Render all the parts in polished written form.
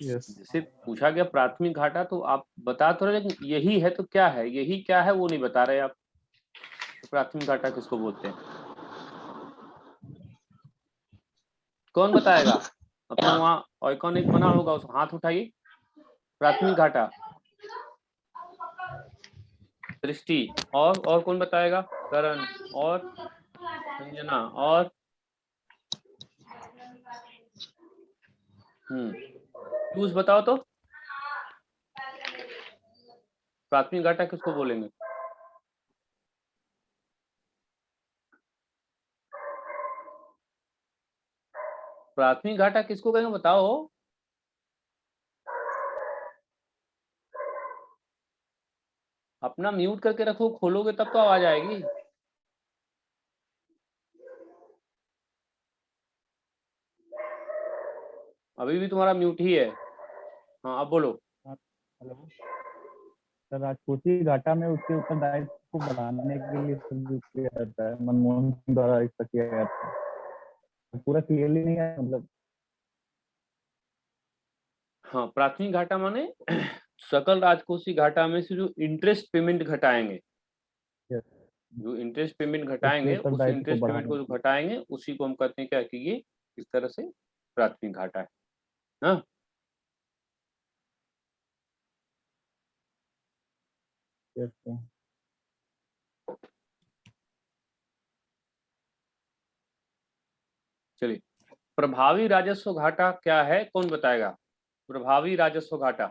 जैसे पूछा गया प्राथमिक घाटा तो आप बता तो रहे, लेकिन यही है तो क्या है, यही क्या है वो नहीं बता रहे आप। तो प्राथमिक घाटा किसको बोलते हैं, कौन बताएगा? अपना वहाँ आइकॉनिक बना होगा, उस हाथ उठाइए। प्राथमिक घाटा दृष्टि, और कौन बताएगा? करण और संजना और पीयूष बताओ तो प्राथमिक घाटा किसको बोलेंगे? प्राथमिक घाटा किसको कहेंगे बताओ। अपना म्यूट करके रखो, खोलोगे तब तो आवाज आएगी। अभी भी तुम्हारा म्यूट ही है। हाँ अब बोलो। हेलो सर, राजकोषीय घाटा में उसके उत्तरदायित्व को बढ़ाने के लिए शुरू किया जाता है, मनमोहन सिंह द्वारा इसका किया गया था। पूरा क्लियरली नहीं है मतलब। हाँ, प्राथमिक घाटा माने सकल राजकोषीय घाटा में से जो इंटरेस्ट पेमेंट घटाएंगे, जो इंटरेस्ट पेमेंट उसके घटाएंगे, उस उत्तरदायित्व को इंटरेस्ट पेमेंट को बढ़ाने जो के घटाएंगे उसी को हम कहते हैं क्या, कि ये इस तरह से प्राथमिक घाटा है ना। लिए। चलिए, प्रभावी राजस्व घाटा क्या है, कौन बताएगा? प्रभावी राजस्व घाटा,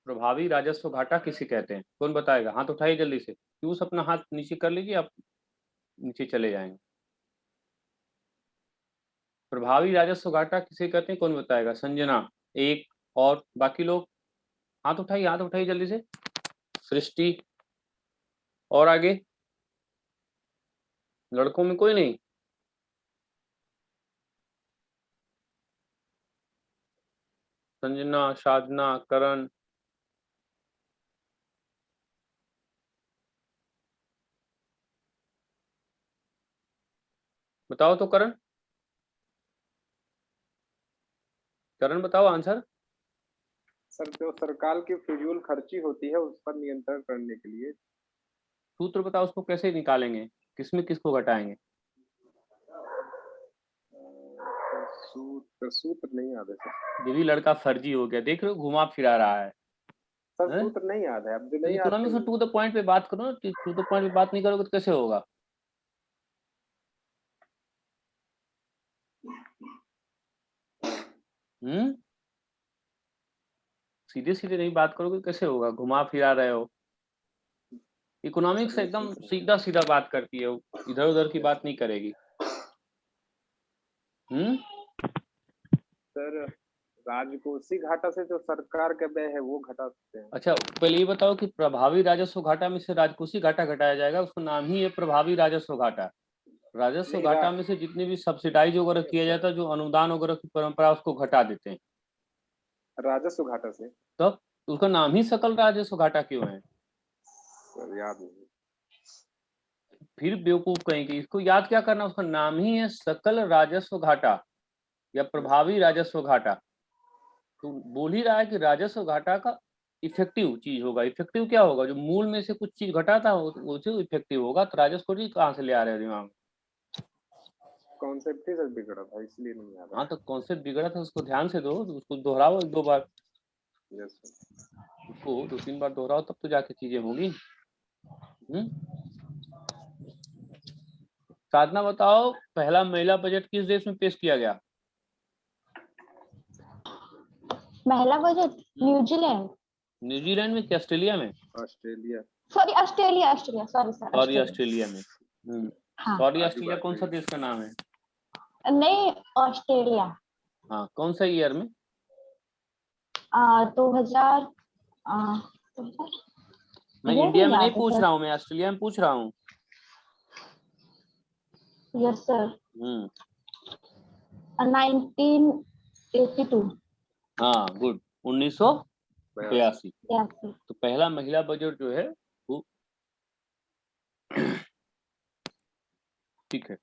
प्रभावी राजस्व घाटा किसे कहते हैं, कौन बताएगा? हाथ उठाइए जल्दी से। पीयूष अपना हाथ नीचे कर लीजिए, आप नीचे चले जाएंगे। प्रभावी राजस्व घाटा किसे कहते हैं, कौन बताएगा? संजना एक, और बाकी लोग हाथ उठाइए, हाथ उठाइए जल्दी से। सृष्टि, और आगे लड़कों में कोई नहीं? संजना, साधना, करण, बताओ तो करण, करण बताओ आंसर। सर जो सरकार की फिजूल खर्ची होती है उस पर नियंत्रण करने के लिए। सूत्र बताओ, उसको कैसे निकालेंगे, किसमें किसको घटाएंगे? सूत्र नहीं याद है सर। ये भी लड़का फर्जी हो गया, देख रहे हो, घुमा फिरा रहा है। सर सूत्र नहीं याद है, अब जो नहीं याद इकोनॉमिक्स में टू द पॉइंट पे बात करो ना, टू द पॉइंट पे बात नहीं करोगे तो कैसे होगा? सीधे सीधे नहीं बात करोगे कैसे होगा, घुमा फिरा रहे हो। इकोनॉमिक्स एकदम सीधा सीधा बात करती है, इधर उधर की बात नहीं करेगी। सर राजकोषीय घाटा से जो सरकार का व्यय है वो घटा सकते हैं। अच्छा, पहले ये बताओ कि प्रभावी राजस्व घाटा में से राजकोषीय घाटा घटाया जाएगा, उसका नाम ही है प्रभावी राजस्व घाटा। राजस्व घाटा में से जितने भी सब्सिडाइज वगैरह किया जाता है, जो अनुदान वगैरह की परंपरा, उसको घटा देते हैं। राजस्व घाटा से तब उसका नाम ही सकल राजस्व घाटा क्यों है? सर याद नहीं। फिर बेवकूफ कहेंगे, इसको याद क्या करना, उसका नाम ही है सकल राजस्व घाटा या प्रभावी राजस्व घाटा। तो बोल ही रहा है कि राजस्व घाटा का इफेक्टिव चीज होगा। इफेक्टिव क्या होगा? जो मूल में से कुछ चीज घटाता हो वो चीज इफेक्टिव होगा। तो राजस्व जी कहाँ से ले आ रहे हो दिमाग में? कॉन्सेप्ट ही सर बिगड़ा था इसलिए नहीं याद। हाँ, तो कॉन्सेप्ट बिगड़ा था, उसको ध्यान से दो, उसको दोहराओ एक दो बार, उसको दो तीन बार दोहराओ, तब तो जाके चीजें होगी। साधना बताओ, पहला महिला बजट किस देश में पेश किया गया? महिला बजट न्यूजीलैंड। न्यूजीलैंड में कि ऑस्ट्रेलिया में? Australia. Sorry Australia, Australia, sorry Australia में। सॉरी, ऑस्ट्रेलिया कौन सा देश का नाम है? नहीं, ऑस्ट्रेलिया। हाँ, कौन सा ईयर में? 2000। मैं इंडिया में नहीं पूछ रहा हूँ, मैं ऑस्ट्रेलिया में पूछ रहा हूँ। Yes sir. 1982। हाँ, गुड, 1982। तो पहला महिला बजट जो है वो ठीक है।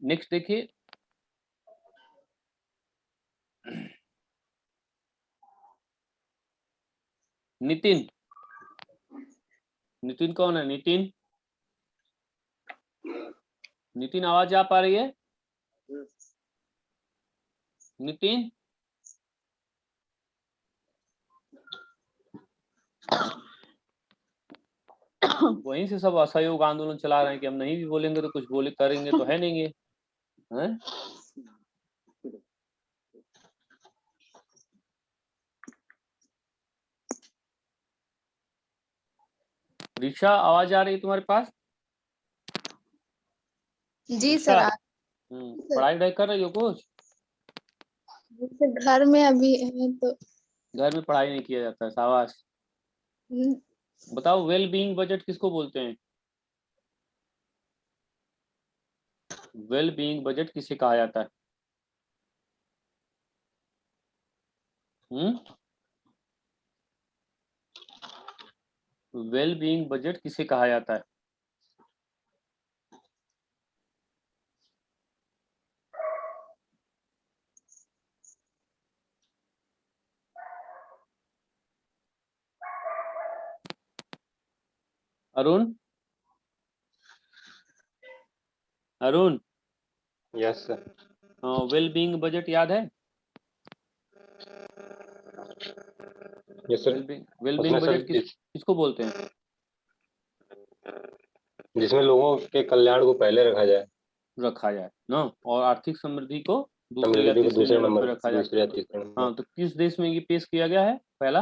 नेक्स्ट देखिए, नितिन, नितिन कौन है? नितिन, नितिन आवाज आ पा रही है? नितिन, वहीं से सब असहयोग आंदोलन चला रहे हैं कि हम नहीं भी बोलेंगे तो कुछ बोले करेंगे तो है नहीं ये, हैं? ऋषा आवाज आ रही है तुम्हारे पास? जी ऋषा, सर पढ़ाई वढ़ाई कर रही हो कुछ? घर में अभी है तो घर में पढ़ाई नहीं किया जाता है, शाबाश। बताओ वेल बीइंग बजट किसको बोलते हैं? वेल बीइंग बजट किसे कहा जाता है? वेल बीइंग बजट किसे कहा जाता है? Arun, Arun, yes sir. Well being budget याद है? Yes sir. वेल बीइंग उसमें सर बजट किसको बोलते हैं? जिसमें लोगों के कल्याण को पहले रखा जाए ना, और आर्थिक समृद्धि को दूसरे या समृद्धि को तीसरे दूसरे नंबर नंबर पर रखा जाए। दूसरे या तीसरे नंबर। हाँ, तो किस देश में ये पेश किया गया है पहला?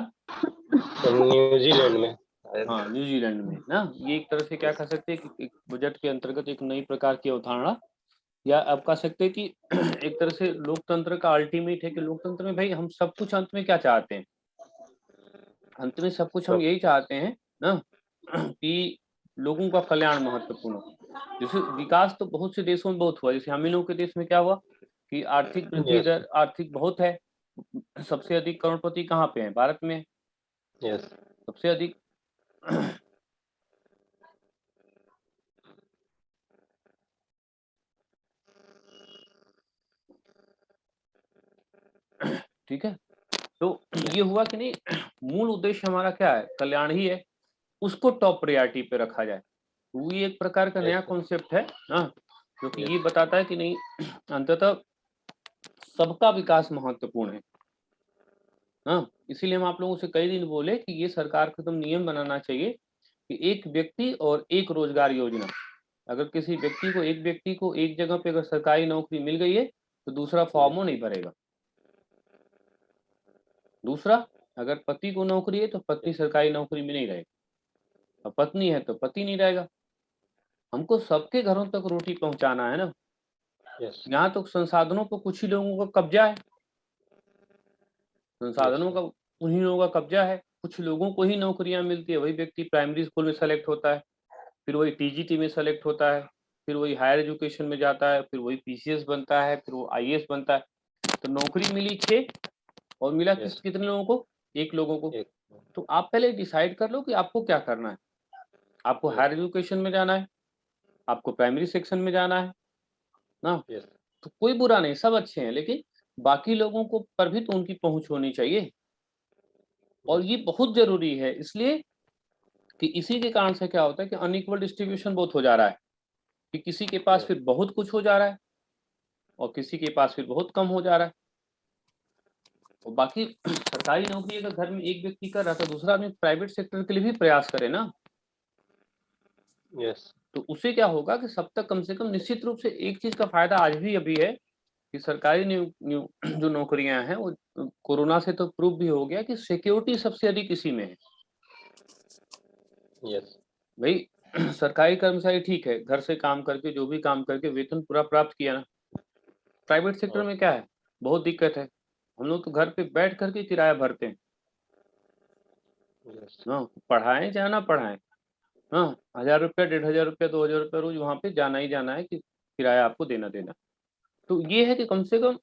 न्यूजीलैंड में। हाँ, न्यूजीलैंड में ना। ये एक तरह से क्या कह सकते हैं कि एक बजट के अंतर्गत एक नई प्रकार की अवधारणा, या आप कह सकते हैं कि एक तरह से लोकतंत्र का अल्टीमेट है कि लोकतंत्र में भाई हम सब कुछ अंत में क्या चाहते हैं? अंत में सब कुछ हम यही चाहते हैं ना कि लोगों का कल्याण महत्वपूर्ण हो। जैसे विकास तो बहुत से देशों में बहुत हुआ, जैसे हम ही लोगों के देश में क्या हुआ कि आर्थिक वृद्धि दर आर्थिक बहुत है, सबसे अधिक करोड़पति कहाँ पे है? भारत में यस। सबसे अधिक। ठीक है, तो ये हुआ कि नहीं, मूल उद्देश्य हमारा क्या है? कल्याण ही है, उसको टॉप प्रायोरिटी पे रखा जाए। तो ये एक प्रकार का नया कॉन्सेप्ट है ना, जो कि ये बताता है कि नहीं अंततः सबका विकास महत्वपूर्ण है ना। इसीलिए हम आप लोगों से कई दिन बोले कि ये सरकार को एकदम नियम बनाना चाहिए कि एक व्यक्ति और एक रोजगार योजना। अगर किसी व्यक्ति को एक जगह पे अगर सरकारी नौकरी मिल गई है तो दूसरा फॉर्मो नहीं भरेगा। दूसरा, अगर पति को नौकरी है तो पत्नी सरकारी नौकरी में नहीं रहेगी, और पत्नी है तो पति नहीं रहेगा। हमको सबके घरों तक रोटी पहुंचाना है ना। यहाँ तो संसाधनों पर कुछ ही लोगों का कब्जा है, संसाधनों का उन्हीं लोगों का कब्जा है। कुछ लोगों को ही नौकरियां मिलती है, वही व्यक्ति प्राइमरी स्कूल में सेलेक्ट होता है, फिर वही टीजीटी में सेलेक्ट होता है, फिर वही हायर एजुकेशन में जाता है, फिर वही पीसीएस बनता है, फिर वो आईएएस बनता है। तो नौकरी मिली 6 और मिला कितने लोगों को? 1 लोगों को। तो आप पहले डिसाइड कर लो कि आपको क्या करना है। आपको हायर एजुकेशन में जाना है, आपको प्राइमरी सेक्शन में जाना है ना। तो कोई बुरा नहीं, सब अच्छे हैं, लेकिन बाकी लोगों को पर भी तो उनकी पहुंच होनी चाहिए। और ये बहुत जरूरी है, इसलिए कि इसी के कारण से क्या होता है कि अनइक्वल डिस्ट्रीब्यूशन बहुत हो जा रहा है, कि किसी के पास फिर बहुत कुछ हो जा रहा है और किसी के पास फिर बहुत कम हो जा रहा है। और बाकी सरकारी नौकरी अगर घर में एक व्यक्ति कर रहा था, दूसरा आदमी प्राइवेट सेक्टर के लिए भी प्रयास करे ना। तो उससे क्या होगा कि सब तक कम से कम निश्चित रूप से एक चीज का फायदा आज भी अभी है कि सरकारी जो नौकरियां हैं वो कोरोना से तो प्रूव भी हो गया कि सिक्योरिटी सबसे अधिक इसी में है। भाई सरकारी कर्मचारी ठीक है, घर से काम करके जो भी काम करके वेतन पूरा प्राप्त किया ना। प्राइवेट सेक्टर में क्या है, बहुत दिक्कत है। हम लोग तो घर पे बैठ करके किराया भरते हैं ना, पढ़ाएं चाहे ना पढ़ाएं। हाँ, 1000 रुपया, 1500 रुपया, 2000 रुपया रोज वहां पे जाना ही जाना है कि किराया आपको देना। तो ये है कि कम से कम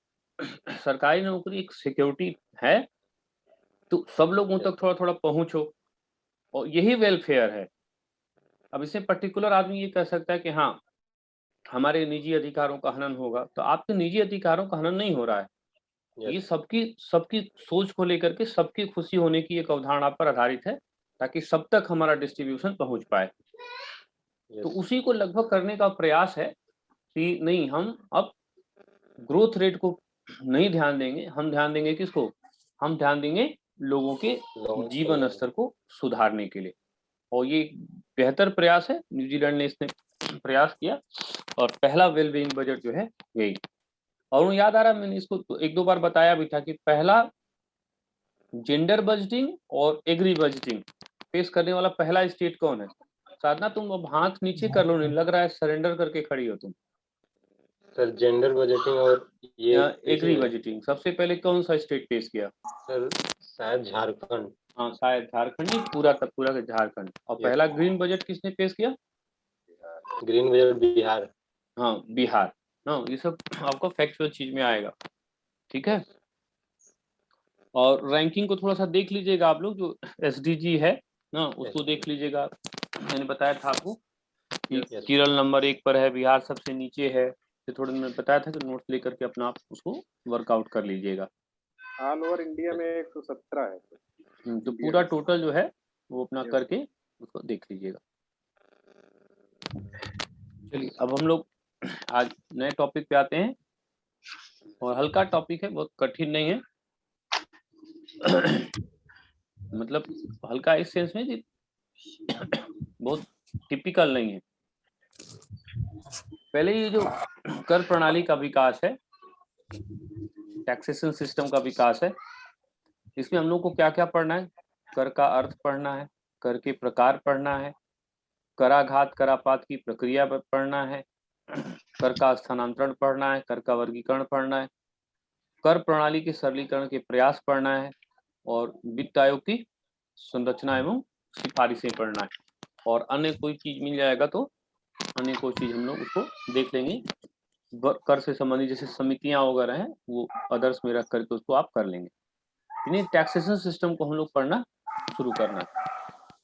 सरकारी नौकरी एक सिक्योरिटी है, तो सब लोगों तक थोड़ा थोड़ा पहुंचो, और यही वेलफेयर है। अब इसे पर्टिकुलर आदमी ये कह सकता है कि हाँ हमारे निजी अधिकारों का हनन होगा, तो आपके निजी अधिकारों का हनन नहीं हो रहा है। ये सबकी सबकी सोच को लेकर के सबकी खुशी होने की एक अवधारणा पर आधारित है, ताकि सब तक हमारा डिस्ट्रीब्यूशन पहुंच पाए। तो Yes. उसी को लगभग करने का प्रयास है कि नहीं, हम अब ग्रोथ रेट को नहीं ध्यान देंगे, हम ध्यान देंगे किसको, हम ध्यान देंगे लोगों के लोगों जीवन को- स्तर को सुधारने के लिए। और ये एक बेहतर प्रयास है, न्यूजीलैंड ने इसने प्रयास किया और पहला वेलबीइंग बजट जो है यही। और याद आ रहा है, मैंने इसको तो एक दो बार बताया भी था कि पहला जेंडर बजटिंग और एग्री बजटिंग पेश करने वाला पहला स्टेट कौन है? साधना, तुम अब हाथ नीचे कर लो, नहीं लग रहा है सरेंडर करके खड़ी हो तुम। सर जेंडर बजटिंग और ये एग्री इसी में- बजटिंग सबसे पहले कौन सा स्टेट पेश किया? सर शायद झारखंड। हाँ शायद झारखंड ही, पूरा का पूरा झारखंड। और Yes. पहला ग्रीन बजट किसने पेश किया? Green budget Bihar. हाँ बिहार। हाँ ये सब आपको फैक्चुअल चीज में आएगा, ठीक है। और रैंकिंग को थोड़ा सा देख लीजिएगा आप लोग, जो एसडीजी है ना उसको देख लीजिएगा। मैंने बताया था आपको कि Yes. केरल नंबर 1 पर है, बिहार सबसे नीचे है। तो थोड़ा मैंने बताया था कि नोट्स लेकर के अपना आप उसको वर्कआउट कर लीजिएगा। ऑल ओवर इंडिया में 117 है। तो पूरा टोटल जो है वो अपना Yes. करके उसको देख लीजिएगा। चलिए अब हम लोग आज नए टॉपिक पे आते हैं, और हल्का टॉपिक है, बहुत कठिन नहीं है। मतलब हल्का इस सेंस में कि बहुत टिपिकल नहीं है। पहले ये जो कर प्रणाली का विकास है, टैक्सेशन सिस्टम का विकास है, इसमें हम लोग को क्या क्या पढ़ना है? कर का अर्थ पढ़ना है, कर के प्रकार पढ़ना है, कराघात करापात की प्रक्रिया पढ़ना है, कर का स्थानांतरण पढ़ना है, कर का वर्गीकरण पढ़ना है, कर प्रणाली के सरलीकरण के प्रयास पढ़ना है, और वित्त आयोग की संरचना एवं सिफारिशें पढ़ना है। और अन्य कोई चीज मिल जाएगा तो अन्य कोई चीज हम लोग उसको देख लेंगे। कर से संबंधित जैसे समितियां वगैरह हैं वो अदर्स में रख करके उसको आप कर लेंगे। यानी टैक्सेशन सिस्टम को हम लोग पढ़ना शुरू करना है।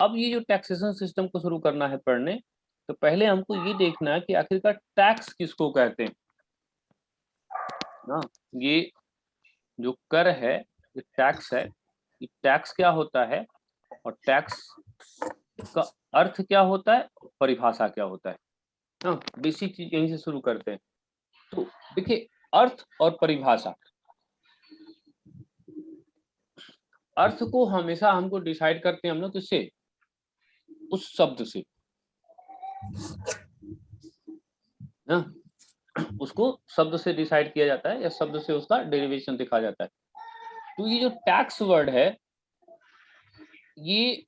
अब ये जो टैक्सेशन सिस्टम को शुरू करना है पढ़ने, तो पहले हमको ये देखना है कि आखिरकार टैक्स किसको कहते हैं ना। ये जो कर है, ये टैक्स है, ये टैक्स क्या होता है और टैक्स का अर्थ क्या होता है, परिभाषा क्या होता है ना। बेसिक चीज यहीं से शुरू करते हैं। तो देखिए, अर्थ और परिभाषा, अर्थ को हमेशा हमको डिसाइड करते हैं हम लोग किससे? उस शब्द से ना, उसको शब्द से डिसाइड किया जाता है या शब्द से उसका डेरिवेशन दिखा जाता है। तो ये जो टैक्स वर्ड है, ये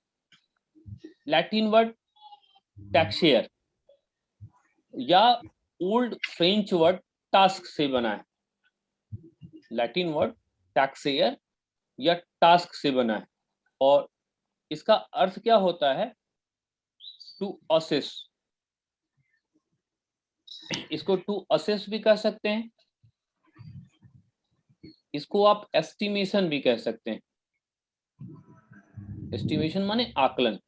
लैटिन वर्ड टैक्सियर या ओल्ड फ्रेंच वर्ड टास्क से बना है। लैटिन वर्ड टैक्सियर या टास्क से बना है, और इसका अर्थ क्या होता है? To assess. इसको टू असेस भी कह सकते हैं, इसको आप एस्टिमेशन भी कह सकते हैं। एस्टिमेशन माने आकलन।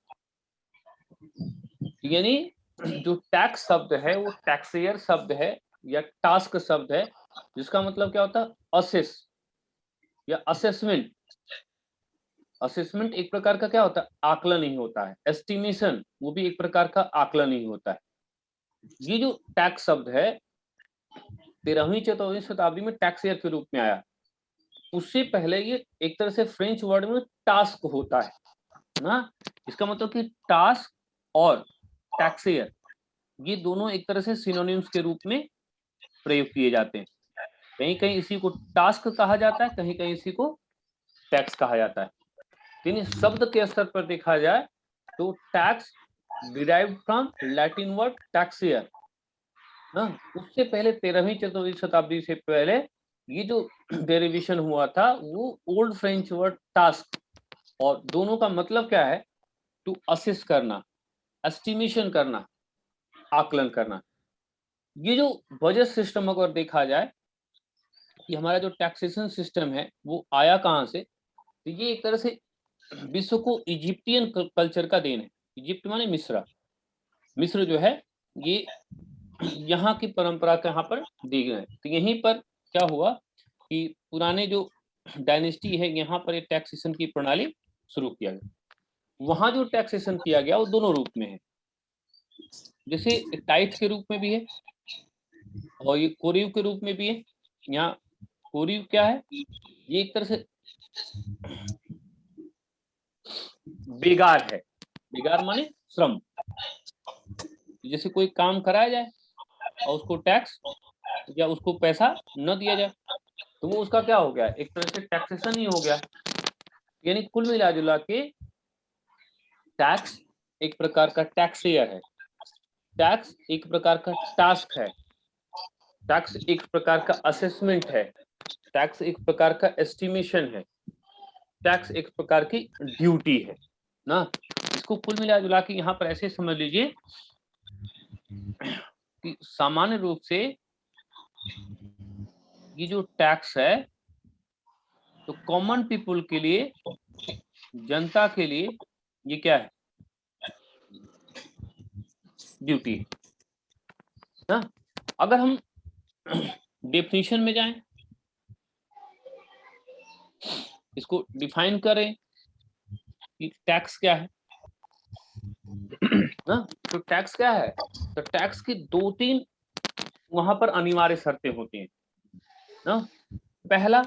यानी जो टैक्स शब्द है वो टैक्सेयर शब्द है या टास्क शब्द है, जिसका मतलब क्या होता है? असेस या असेसमेंट। असेसमेंट एक प्रकार का क्या होता है? आकलन ही होता है। एस्टिमेशन वो भी एक प्रकार का आकलन ही होता है। ये जो टैक्स शब्द है 13वीं 14वीं शताब्दी में टैक्सेयर के रूप में आया। उससे पहले ये एक तरह से फ्रेंच वर्ड में टास्क होता है ना। इसका मतलब कि टास्क और टैक्सेयर ये दोनों एक तरह से सिनोनिम्स के रूप में प्रयोग किए जाते हैं। कहीं कहीं इसी को टास्क कहा जाता है, कहीं कहीं इसी को टैक्स कहा जाता है। यानी शब्द के स्तर पर देखा जाए तो tax derived from Latin word टैक्सियर ना। उससे पहले 13वीं 14वीं शताब्दी से पहले ये जो डेरिवेशन हुआ था वो ओल्ड फ्रेंच वर्ड टास्क, और दोनों का मतलब क्या है? टू असेस करना, एस्टिमेशन करना, आकलन करना। ये जो बजट सिस्टम अगर देखा जाए कि हमारा जो टैक्सेशन सिस्टम है वो आया कहाँ से, तो ये एक तरह से विश्व को इजिप्टियन कल्चर का देन है। इजिप्ट माने मिस्र। मिस्र जो है ये यहाँ की परंपरा का यहाँ पर दी गई है। तो यहीं पर क्या हुआ कि पुराने जो डायनेस्टी है यहाँ पर एक टैक्सेशन की प्रणाली शुरू किया गया। वहां जो टैक्सेशन किया गया वो दोनों रूप में है, जैसे टाइट के रूप में भी है और ये कोरिव के रूप में भी है। यहाँ कोरिव क्या है, ये एक तरह से बेगार है। बेगार माने श्रम, जैसे कोई काम कराया जाए और उसको टैक्स या उसको पैसा न दिया जाए तो वो उसका क्या हो गया, एक तरह से टैक्सेशन ही हो गया। यानी कुल मिला जुला के टैक्स एक प्रकार का टैक्सेयर है, टैक्स एक प्रकार का टास्क है, टैक्स एक प्रकार का असेसमेंट है, टैक्स एक प्रकार का एस्टिमेशन है, टैक्स एक प्रकार की ड्यूटी है ना। इसको कुल मिला जुला के यहाँ पर ऐसे समझ लीजिए कि सामान्य रूप से ये जो टैक्स है तो कॉमन पीपल के लिए, जनता के लिए ये क्या है, ड्यूटी है ना। अगर हम डेफिनेशन में जाएं, इसको डिफाइन करें कि टैक्स क्या है ना, तो टैक्स क्या है, तो टैक्स की 2-3 वहां पर अनिवार्य शर्तें होती हैं ना। पहला,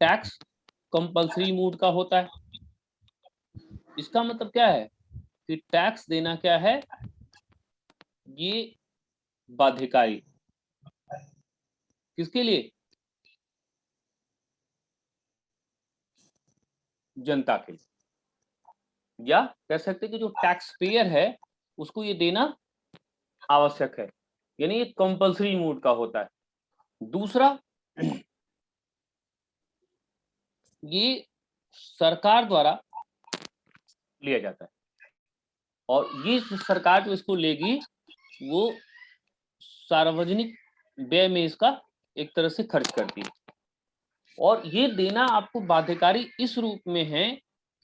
टैक्स कंपल्सरी मूड का होता है। इसका मतलब क्या है कि टैक्स देना क्या है, ये बाध्यकारी। किसके लिए, जनता के लिए, या कह सकते कि जो टैक्स पेयर है उसको ये देना आवश्यक है, यानी ये कंपल्सरी मूड का होता है। दूसरा, ये सरकार द्वारा लिया जाता है और ये सरकार जो इसको लेगी वो सार्वजनिक व्यय में इसका एक तरह से खर्च करती है। और ये देना आपको बाध्यकारी इस रूप में है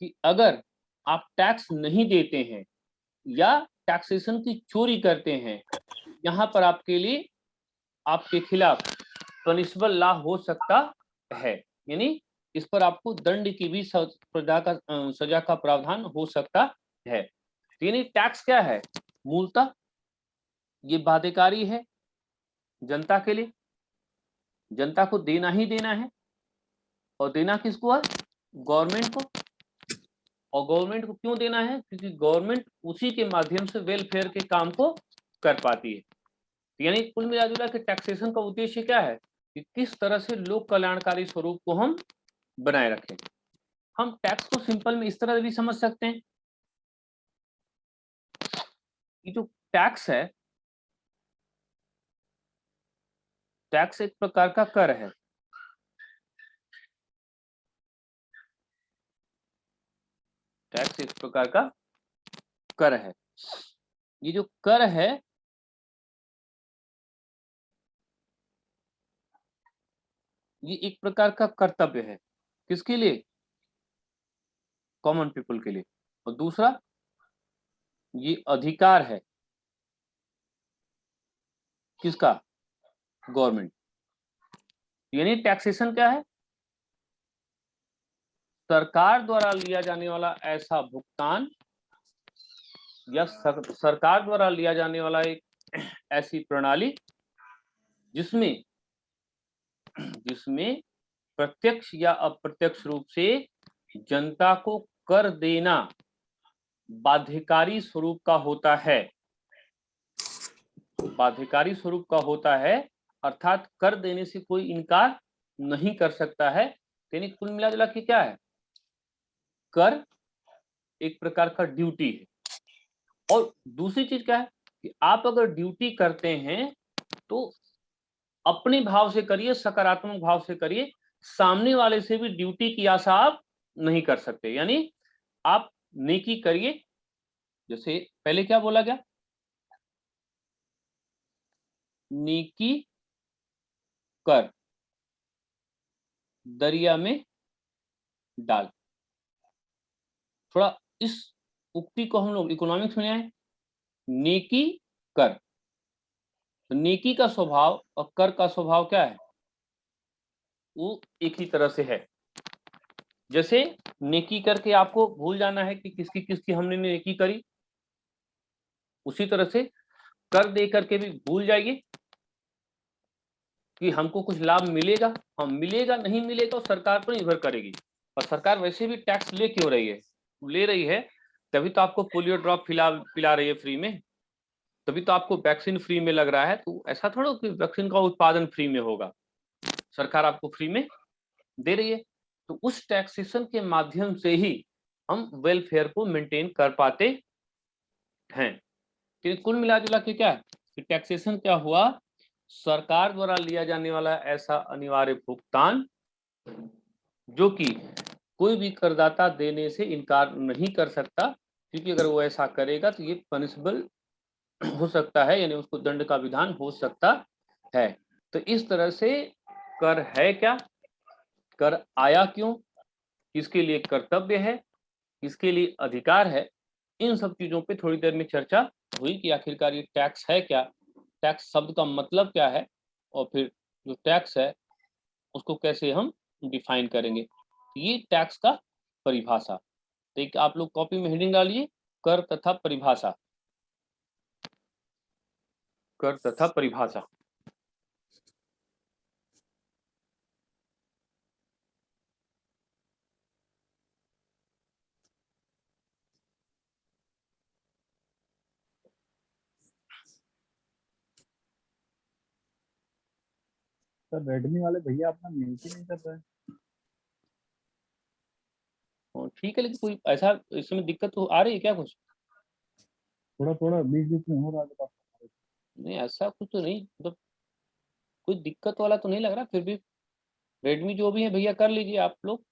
कि अगर आप टैक्स नहीं देते हैं या टैक्सेशन की चोरी करते हैं, यहाँ पर आपके लिए, आपके खिलाफ पनिशबल लॉ हो सकता है, यानी इस पर आपको दंड की भी सजा का प्रावधान हो सकता है। यानी टैक्स क्या है, मूलतः ये बाध्यकारी है जनता के लिए, जनता को देना ही देना है। और देना किसको है, गवर्नमेंट को। और गवर्नमेंट को क्यों देना है, क्योंकि गवर्नमेंट उसी के माध्यम से वेलफेयर के काम को कर पाती है। यानी कुल मिला जुला के टैक्सेशन का उद्देश्य क्या है कि किस तरह से लोक कल्याणकारी स्वरूप को हम बनाए रखें। हम टैक्स को सिंपल में इस तरह भी समझ सकते हैं कि जो टैक्स है, टैक्स एक प्रकार का कर है। टैक्स एक प्रकार का कर है। ये जो कर है ये एक प्रकार का कर्तव्य है, किसके लिए, कॉमन पीपल के लिए। और दूसरा, ये अधिकार है, किसका, गवर्नमेंट। यानी टैक्सेशन क्या है, सरकार द्वारा लिया जाने वाला ऐसा भुगतान या सरकार द्वारा लिया जाने वाला एक ऐसी प्रणाली जिसमें प्रत्यक्ष या अप्रत्यक्ष रूप से जनता को कर देना बाध्यकारी स्वरूप का होता है। बाध्यकारी स्वरूप का होता है, अर्थात कर देने से कोई इनकार नहीं कर सकता है। यानी कुल मिला जुला के क्या है, कर एक प्रकार का ड्यूटी है। और दूसरी चीज क्या है कि आप अगर ड्यूटी करते हैं तो अपने भाव से करिए, सकारात्मक भाव से करिए, सामने वाले से भी ड्यूटी की आशा आप नहीं कर सकते। यानी आप नेकी करिए, जैसे पहले क्या बोला गया, नेकी कर दरिया में डाल। थोड़ा इस उक्ति को हम लोग इकोनॉमिक्स में आए, नेकी कर। तो नेकी का स्वभाव और कर का स्वभाव क्या है, वो एक ही तरह से है। जैसे नेकी करके आपको भूल जाना है कि किसकी किसकी हमने नेकी करी, उसी तरह से कर दे करके भी भूल जाइए कि हमको कुछ लाभ मिलेगा। हम मिलेगा नहीं मिलेगा सरकार पर निर्भर करेगी। और सरकार वैसे भी टैक्स ले क्यों रही है? ले रही है तभी तो आपको पोलियो ड्रॉप पिला रही है फ्री में, तभी तो आपको वैक्सीन फ्री में लग रहा है। तो ऐसा थोड़ा कि वैक्सीन का उत्पादन फ्री में होगा, सरकार आपको फ्री में दे रही है। तो उस टैक्सेशन के माध्यम से ही हम वेलफेयर को मेंटेन कर पाते हैं। तो कुल मिला जुला के क्या है, टैक्सेशन क्या हुआ, सरकार द्वारा लिया जाने वाला ऐसा अनिवार्य भुगतान जो कि कोई भी करदाता देने से इनकार नहीं कर सकता, क्योंकि अगर वो ऐसा करेगा तो ये पनिशेबल हो सकता है, यानी उसको दंड का विधान हो सकता है। तो इस तरह से कर है क्या, कर आया क्यों, किसके लिए कर्तव्य है, किसके लिए अधिकार है, इन सब चीजों पे थोड़ी देर में चर्चा हुई कि आखिरकार ये टैक्स है क्या, टैक्स शब्द का मतलब क्या है, और फिर जो टैक्स है उसको कैसे हम डिफाइन करेंगे। ये टैक्स का परिभाषा। तो एक आप लोग कॉपी में हेडिंग डालिए, कर तथा परिभाषा, कर तथा परिभाषा। सर रेडमी वाले भैया अपना म्यूट ही नहीं कर रहे हैं। ठीक है, लेकिन कोई ऐसा इसमें दिक्कत तो आ रही है क्या कुछ? थोड़ा थोड़ा बीच बीच में हो रहा है तो नहीं ऐसा कुछ तो नहीं, मतलब कोई दिक्कत वाला तो नहीं लग रहा। फिर भी रेडमी जो भी है भैया कर लीजिए आप लोग।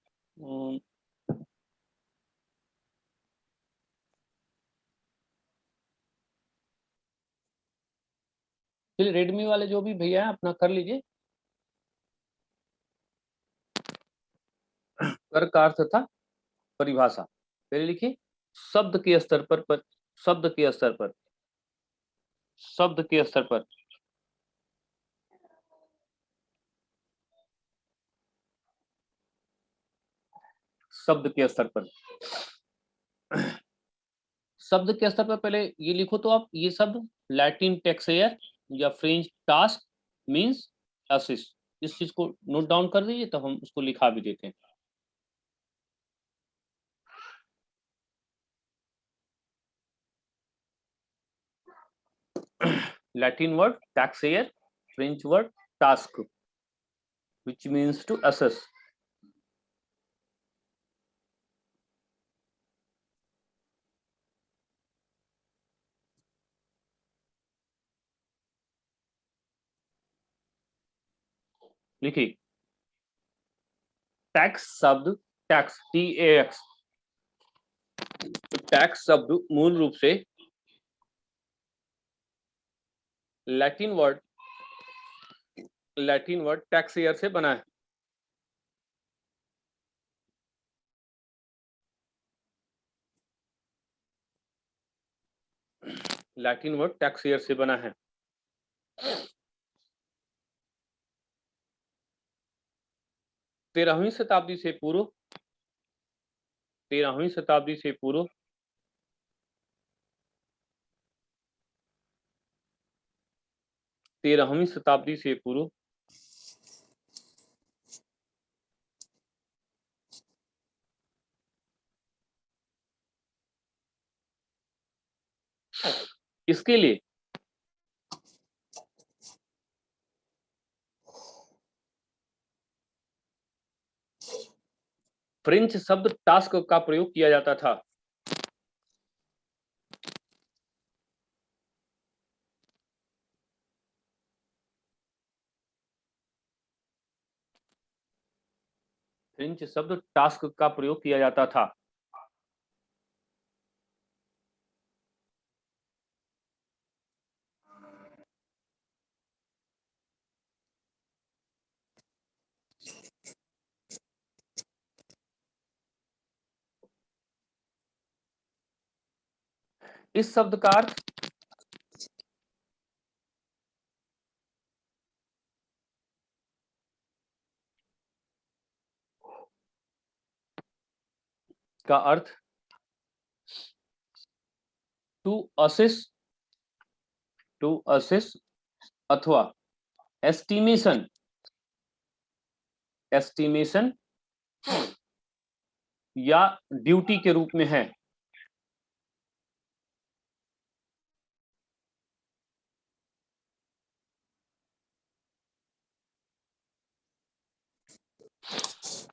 चलिए रेडमी वाले जो भी भैया हैं अपना कर लीजिए। कर का अर्थ था परिभाषा, पहले लिखिए शब्द के स्तर पर, शब्द के स्तर पर, शब्द के स्तर पर। शब्द के स्तर पर, शब्द के स्तर पर पहले ये लिखो तो आप ये शब्द लैटिन टेक्सेयर या फ्रेंच टास्क मींस असिस्ट, इस चीज को नोट डाउन कर दीजिए तो हम उसको लिखा भी देते हैं। Latin word taxayer, French word task, which means to assess. लिखिए टैक्स शब्द, टैक्स TAX, टैक्स शब्द मूल रूप से लैटिन वर्ड टैक्सेयर से बना है। लैटिन वर्ड टैक्सेयर से बना है। तेरहवीं शताब्दी से पूर्व, 13वीं शताब्दी से पूर्व तेरहवीं शताब्दी से पूर्व इसके लिए फ्रेंच शब्द टास्क का प्रयोग किया जाता था। फ्रेंच शब्द टास्क का प्रयोग किया जाता था। इस शब्द का अर्थ का अर्थ टू असेस अथवा एस्टिमेशन या ड्यूटी के रूप में है।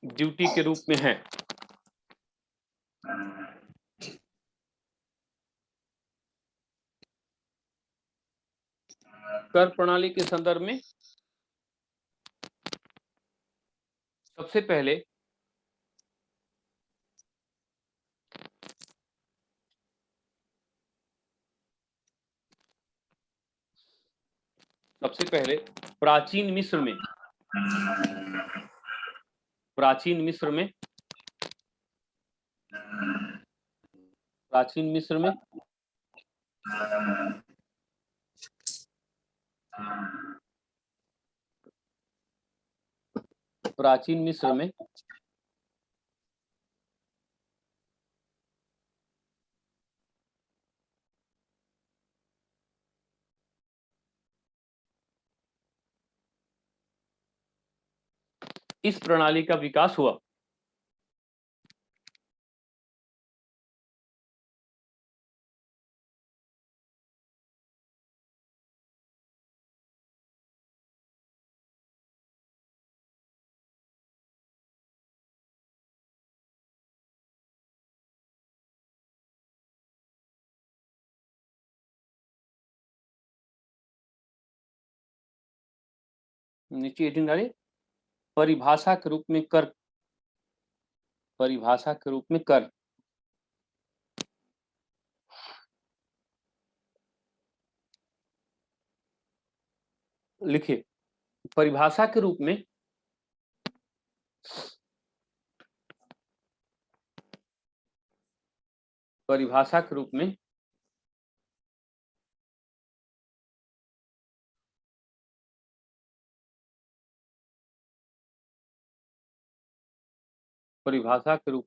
ड्यूटी के रूप में है। कर प्रणाली के संदर्भ में सबसे पहले प्राचीन मिस्र में इस प्रणाली का विकास हुआ। नीचे हेडिंग डालिए, परिभाषा के रूप में कर लिखिए। परिभाषा के रूप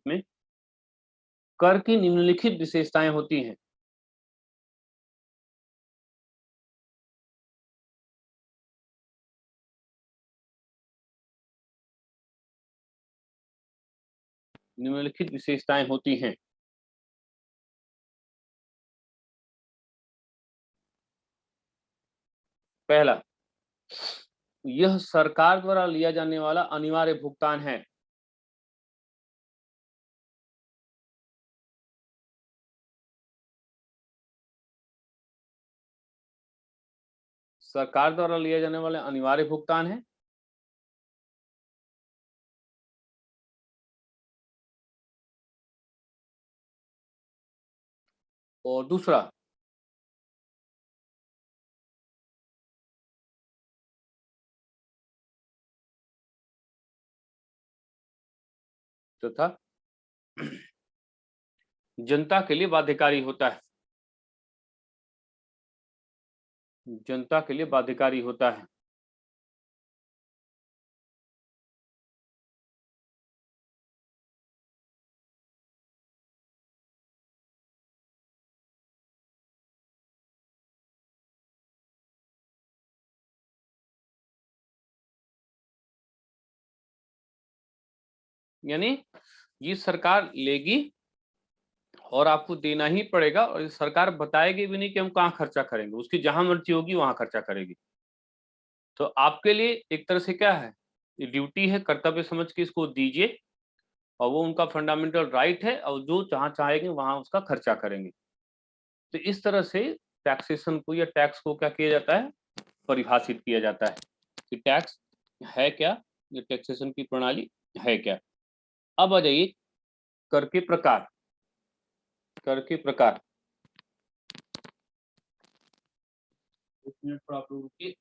में कर की निम्नलिखित विशेषताएं होती हैं। पहला, यह सरकार द्वारा लिया जाने वाला अनिवार्य भुगतान है। सरकार द्वारा लिया जाने वाला अनिवार्य भुगतान है। और दूसरा, तथा जनता के लिए बाध्यकारी होता है। यानी ये सरकार लेगी और आपको देना ही पड़ेगा, और सरकार बताएगी भी नहीं कि हम कहाँ खर्चा करेंगे, उसकी जहां मर्जी होगी वहां खर्चा करेगी। तो आपके लिए एक तरह से क्या है, ये ड्यूटी है, कर्तव्य समझ के इसको दीजिए, और वो उनका फंडामेंटल राइट है, और जो जहां चाहेंगे वहां उसका खर्चा करेंगे। तो इस तरह से टैक्सेशन को या टैक्स को क्या किया जाता है, परिभाषित किया जाता है कि टैक्स है क्या, ये टैक्सेशन की प्रणाली है क्या। अब आ जाइए कर के प्रकार। एक मिनट पर आप लोग रुकिए।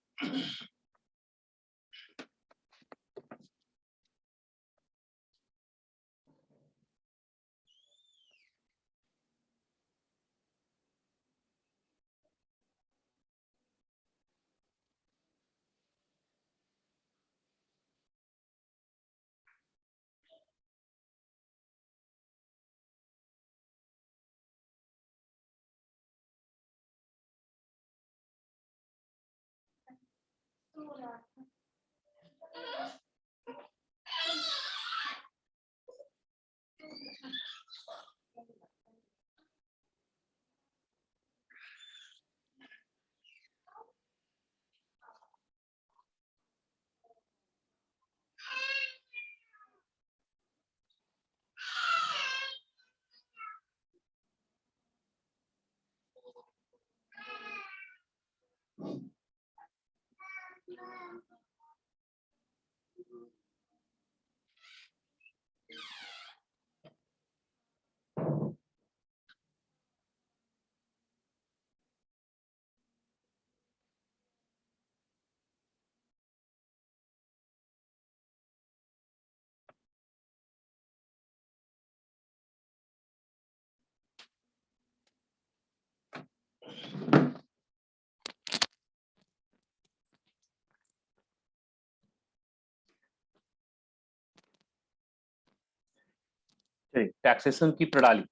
टैक्सेशन की प्रणाली,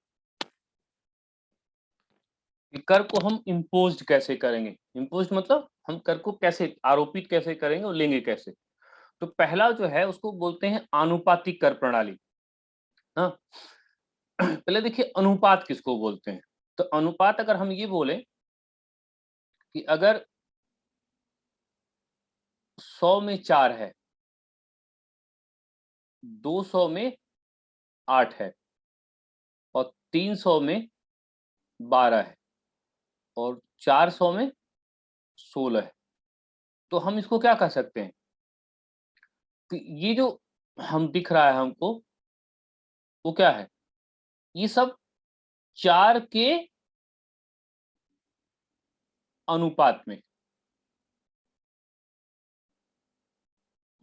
कर को हम इम्पोज्ड कैसे करेंगे। इम्पोज्ड मतलब हम कर को कैसे आरोपित कैसे करेंगे और लेंगे कैसे। तो पहला जो है उसको बोलते हैं आनुपातिक कर प्रणाली। हाँ, पहले देखिए अनुपात किसको बोलते हैं। तो अनुपात अगर हम ये बोले कि अगर 100 में 4 है, 200 में 8 है और 300 में 12 है और 400 में 16 है, तो हम इसको क्या कह सकते हैं कि ये जो हम दिख रहा है हमको वो क्या है, ये सब 4 के अनुपात में।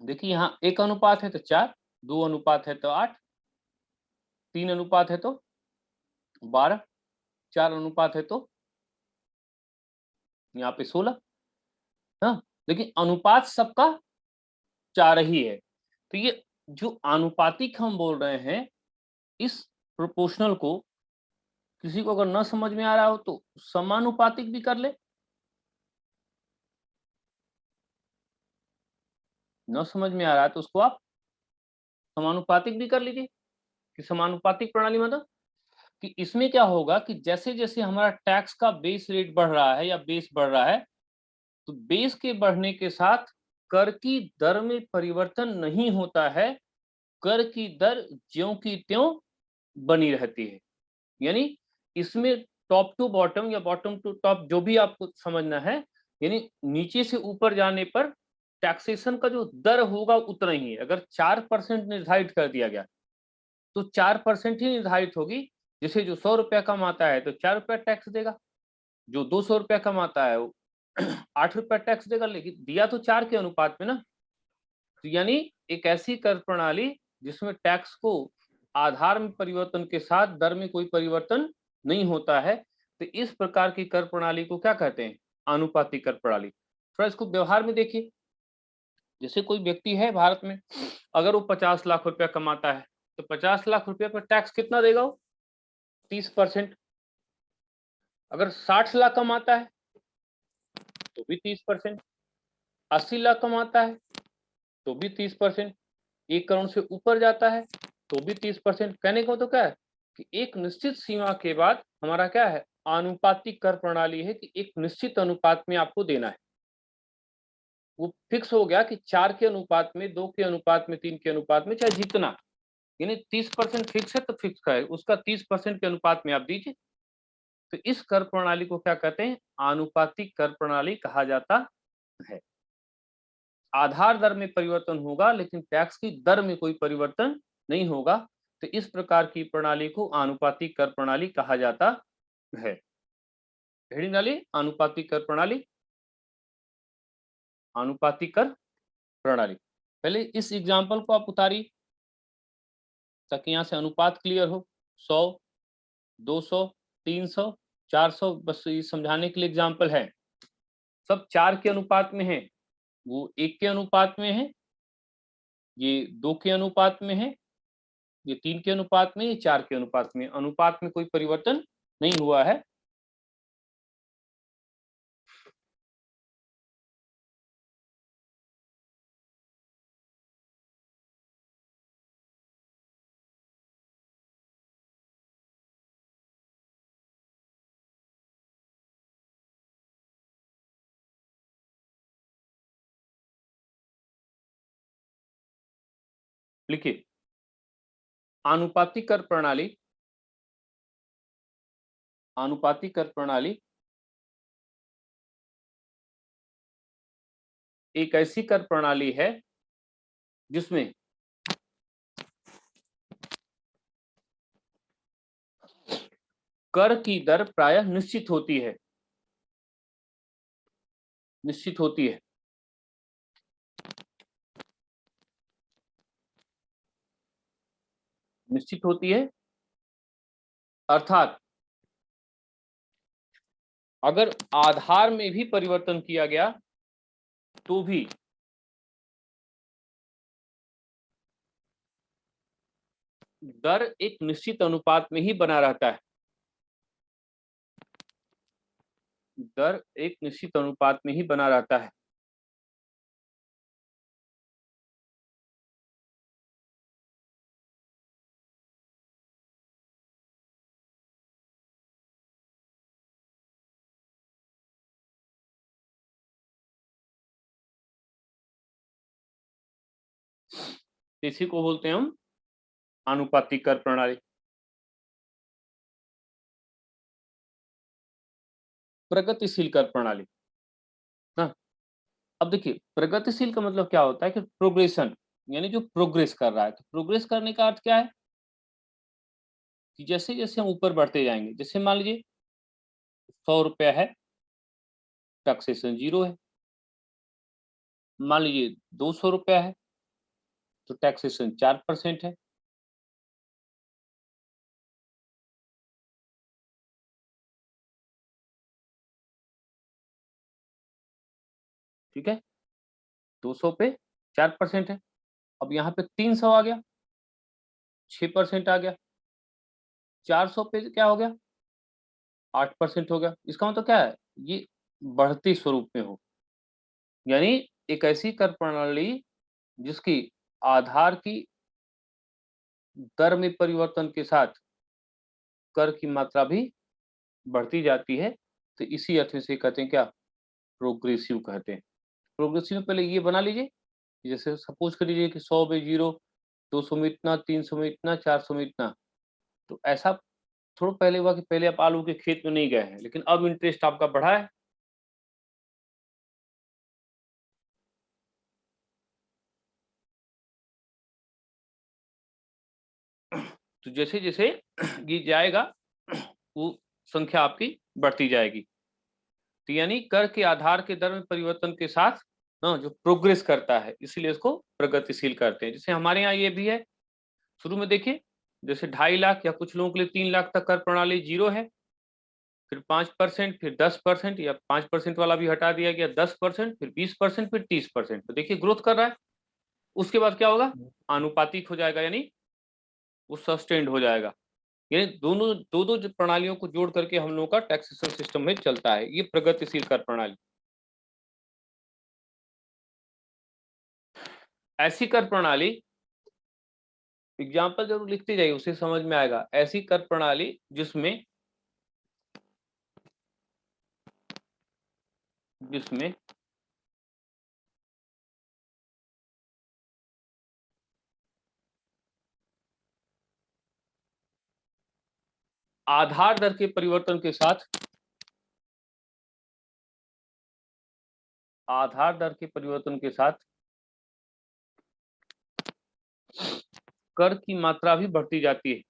देखिए यहाँ 1 अनुपात है तो 4, 2 अनुपात है तो 8, 3 अनुपात है तो 12, 4 अनुपात है तो यहाँ पे 16। हाँ, लेकिन अनुपात सबका 4 ही है। तो ये जो आनुपातिक हम बोल रहे हैं, इस प्रोपोर्शनल को किसी को अगर न समझ में आ रहा हो तो समानुपातिक भी कर ले, न समझ में आ रहा है तो उसको आप समानुपातिक भी कर लीजिए। कि समानुपातिक प्रणाली मतलब कि इसमें क्या होगा कि जैसे जैसे हमारा टैक्स का बेस रेट बढ़ रहा है या बेस बढ़ रहा है, तो बेस के बढ़ने के साथ कर की दर में परिवर्तन नहीं होता है, कर की दर ज्यों की त्यों बनी रहती है। यानी इसमें टॉप टू बॉटम या बॉटम टू टॉप जो भी आपको समझना है, यानी नीचे से ऊपर जाने पर टैक्सेशन का जो दर होगा उतना ही है। अगर 4% निर्धारित कर दिया गया तो 4% ही निर्धारित होगी। जैसे जो 100 रुपया कमाता है तो 4 रुपया टैक्स देगा, जो 200 रुपया कमाता है वो 8 रुपया टैक्स देगा, लेकिन दिया तो 4 के अनुपात में ना। तो यानी एक ऐसी कर प्रणाली जिसमें टैक्स को आधार में परिवर्तन के साथ दर में कोई परिवर्तन नहीं होता है, तो इस प्रकार की कर प्रणाली को क्या कहते हैं, आनुपातिक कर प्रणाली। थोड़ा इसको व्यवहार में देखिए। जैसे कोई व्यक्ति है भारत में, अगर वो 50 लाख रुपया कमाता है तो 50 लाख रुपया पर टैक्स कितना देगा वो, 30%। अगर 60 लाख कमाता है तो भी 30%, 80 लाख कमाता है तो भी 30%, 1 करोड़ से ऊपर जाता है तो भी 30%। कहने को तो क्या है कि एक निश्चित सीमा के बाद हमारा क्या है, आनुपातिक कर प्रणाली है कि एक निश्चित अनुपात में आपको देना है। वो फिक्स हो गया कि 4 के अनुपात में, 2 के अनुपात में, 3 के अनुपात में, चाहे जितना, यानी 30% फिक्स है तो फिक्स है, उसका 30% के अनुपात में आप दीजिए। तो इस कर प्रणाली को क्या कहते हैं, आनुपातिक कर प्रणाली कहा जाता है। आधार दर में परिवर्तन होगा लेकिन टैक्स की दर में कोई परिवर्तन नहीं होगा, तो इस प्रकार की प्रणाली को आनुपातिक कर प्रणाली कहा जाता है। हेडिंग डालिए, आनुपातिक कर प्रणाली। आनुपातिक कर प्रणाली, पहले इस एग्जाम्पल को आप उतारिए ताकि यहां से अनुपात क्लियर हो। 100, 200, 300, 400, बस ये समझाने के लिए एग्जाम्पल है। सब 4 के अनुपात में है, वो 1 के अनुपात में है, ये 2 के अनुपात में है, ये 3 के अनुपात में, ये 4 के अनुपात में। अनुपात में कोई परिवर्तन नहीं हुआ है। लिखिए, आनुपातिक कर प्रणाली, आनुपातिक कर प्रणाली एक ऐसी कर प्रणाली है जिसमें कर की दर प्रायः निश्चित होती है, निश्चित होती है। निश्चित होती है अर्थात अगर आधार में भी परिवर्तन किया गया तो भी दर एक निश्चित अनुपात में ही बना रहता है, दर एक निश्चित अनुपात में ही बना रहता है। इसी को बोलते हैं हम आनुपातिक कर प्रणाली। प्रगतिशील कर प्रणाली, हाँ, अब देखिए प्रगतिशील का मतलब क्या होता है कि प्रोग्रेशन, यानी जो प्रोग्रेस कर रहा है। तो प्रोग्रेस करने का अर्थ क्या है कि जैसे जैसे हम ऊपर बढ़ते जाएंगे, जैसे मान लीजिए 100 रुपया है, टैक्सेशन 0 है। मान लीजिए 200 रुपया है तो टैक्सेशन 4% है। ठीक है, 200 पे 4% है। अब यहाँ पे 300 आ गया, 6% आ गया। 400 पे क्या हो गया, 8% हो गया। इसका मतलब क्या है, ये बढ़ती स्वरूप में हो, यानी एक ऐसी कर प्रणाली जिसकी आधार की दर में परिवर्तन के साथ कर की मात्रा भी बढ़ती जाती है। तो इसी अर्थ में से कहते हैं क्या, प्रोग्रेसिव कहते हैं। प्रोग्रेसिव पहले ये बना लीजिए, जैसे सपोज कर लीजिए कि 100 में 0, 200 में इतना, 300 में इतना, 400 में इतना। तो ऐसा थोड़ा पहले हुआ कि पहले आप आलू के खेत में नहीं गए हैं, लेकिन अब इंटरेस्ट आपका बढ़ा है। तो जैसे जैसे ये जाएगा वो संख्या आपकी बढ़ती जाएगी। तो यानी कर के आधार के दर में परिवर्तन के साथ जो प्रोग्रेस करता है, इसीलिए इसको प्रगतिशील करते हैं। जैसे हमारे यहाँ ये भी है, शुरू में देखिए जैसे 2.5 लाख या कुछ लोगों के लिए 3 लाख तक कर प्रणाली 0 है, फिर 5%, फिर 10% या 5% वाला भी हटा दिया गया, 10%, फिर 20%, फिर 30%। तो देखिए ग्रोथ कर रहा है। उसके बाद क्या होगा, आनुपातिक हो जाएगा, यानी वो सस्टेन्ड हो जाएगा। यानी दोनों दो जो प्रणालियों को जोड़ करके हम लोगों का टैक्सेशन सिस्टम में चलता है, ये प्रगतिशील कर प्रणाली। ऐसी कर प्रणाली, एग्जाम्पल जरूर लिखते जाइए, उसे समझ में आएगा। ऐसी कर प्रणाली जिसमें जिसमें आधार दर के परिवर्तन के साथ, आधार दर के परिवर्तन के साथ कर की मात्रा भी बढ़ती जाती है।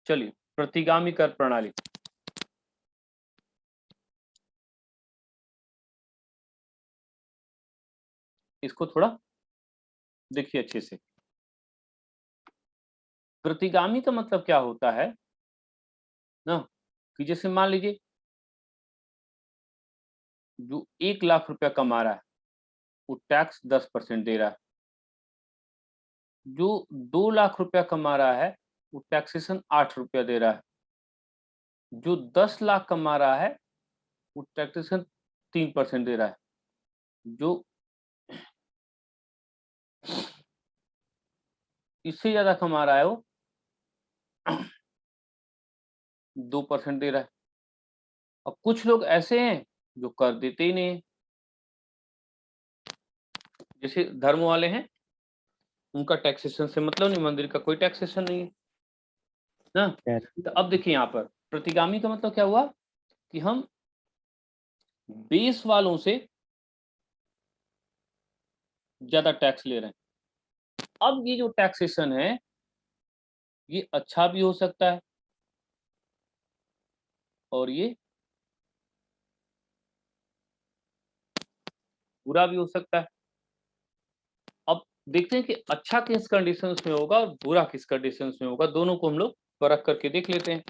चलिए, प्रतिगामी कर प्रणाली, इसको थोड़ा देखिए अच्छे से। प्रतिगामी का मतलब क्या होता है ना, कि जैसे मान लीजिए जो 1 लाख रुपया कमा रहा है वो टैक्स 10% दे रहा है, जो 2 लाख रुपया कमा रहा है वो टैक्सेशन 8 रुपया दे रहा है, जो 10 लाख कमा रहा है वो टैक्सेशन 3% दे रहा है, जो इससे ज्यादा कमा रहा है वो 2% दे रहा है। अब कुछ लोग ऐसे हैं जो कर देते ही नहीं है, जैसे धर्म वाले हैं, उनका टैक्सेशन से मतलब नहीं, मंदिर का कोई टैक्सेशन नहीं है ना। तो अब देखिए यहाँ पर प्रतिगामी का मतलब क्या हुआ कि हम बेस वालों से ज्यादा टैक्स ले रहे हैं। अब ये जो टैक्सेशन है ये अच्छा भी हो सकता है और ये बुरा भी हो सकता है। अब देखते हैं कि अच्छा किस कंडीशंस में होगा और बुरा किस कंडीशंस में होगा, दोनों को हम लोग परख करके देख लेते हैं।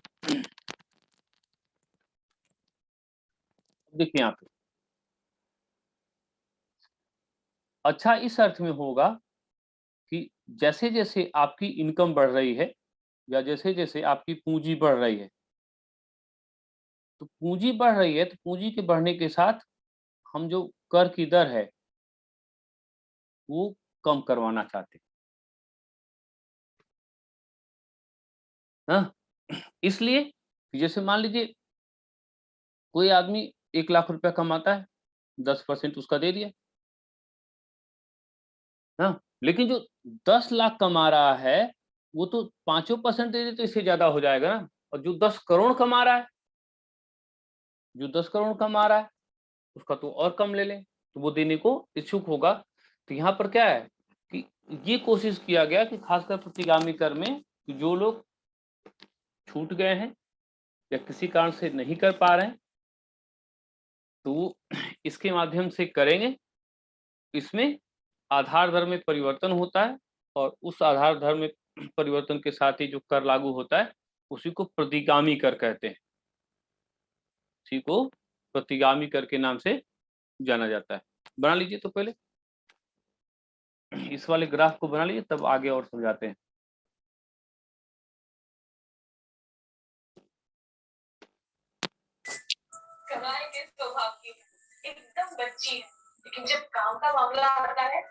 देखिए यहाँ पे अच्छा इस अर्थ में होगा कि जैसे जैसे आपकी इनकम बढ़ रही है या जैसे जैसे आपकी पूंजी बढ़ रही है, तो पूंजी बढ़ रही है तो पूंजी के बढ़ने के साथ हम जो कर की दर है वो कम करवाना चाहते हैं हाँ? इसलिए जैसे मान लीजिए कोई आदमी 1 लाख रुपया कमाता है, 10% उसका दे दिया हाँ, लेकिन जो 10 लाख कमा रहा है वो तो 5% दे दे तो इससे ज्यादा हो जाएगा ना। और जो 10 करोड़ कमा रहा है, जो 10 करोड़ कमा रहा है उसका तो और कम ले लें, तो वो देने को इच्छुक होगा। तो यहाँ पर क्या है कि ये कोशिश किया गया कि खासकर प्रतिगामी कर में कि जो लोग छूट गए हैं या किसी कारण से नहीं कर पा रहे हैं तो वो इसके माध्यम से करेंगे। इसमें आधार दर में परिवर्तन होता है और उस आधार दर में परिवर्तन के साथ ही जो कर लागू होता है उसी को प्रतिगामी कर कहते हैं, उसी को प्रतिगामी कर के नाम से जाना जाता है। बना लीजिए तो पहले इस वाले ग्राफ को बना लीजिए, तब आगे और समझाते हैं। कमाई किस स्वभाव की है, एकदम बच्ची है, लेकिन जब काम का मामला आता है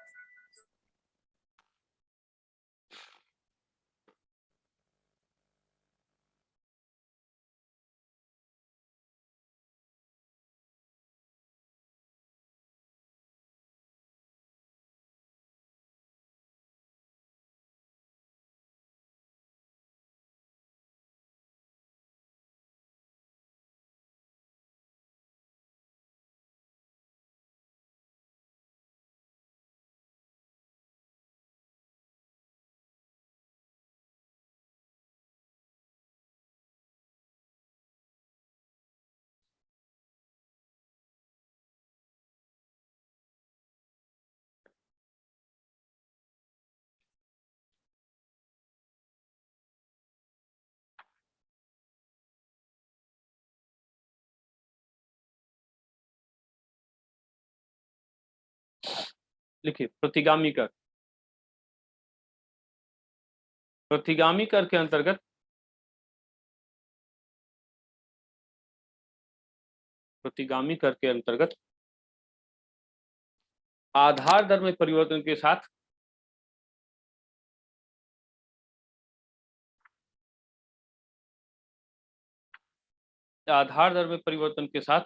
लिखिए प्रतिगामी कर। प्रतिगामी कर के अंतर्गत प्रतिगामी कर के अंतर्गत आधार दर में परिवर्तन के साथ आधार दर में परिवर्तन के साथ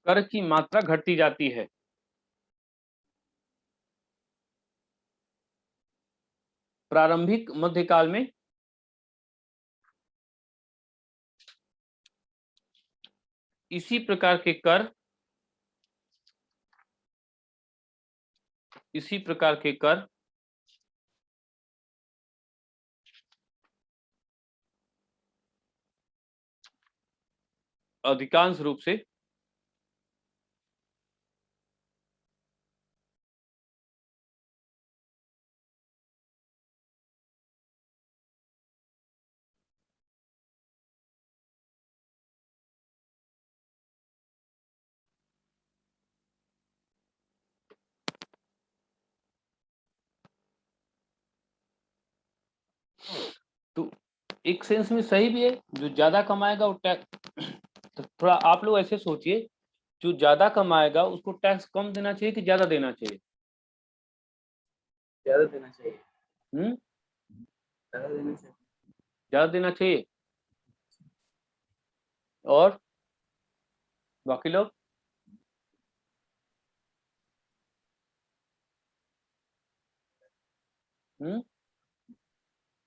कर की मात्रा घटती जाती है। प्रारंभिक मध्यकाल में इसी प्रकार के कर अधिकांश रूप से एक सेंस में सही भी है, जो ज्यादा कमाएगा वो टैक्स, तो थोड़ा आप लोग ऐसे सोचिए, जो ज्यादा कमाएगा उसको टैक्स कम देना चाहिए कि ज्यादा देना चाहिए? ज्यादा देना चाहिए। ज्यादा देना चाहिए। ज्यादा देना चाहिए। और बाकी लोग?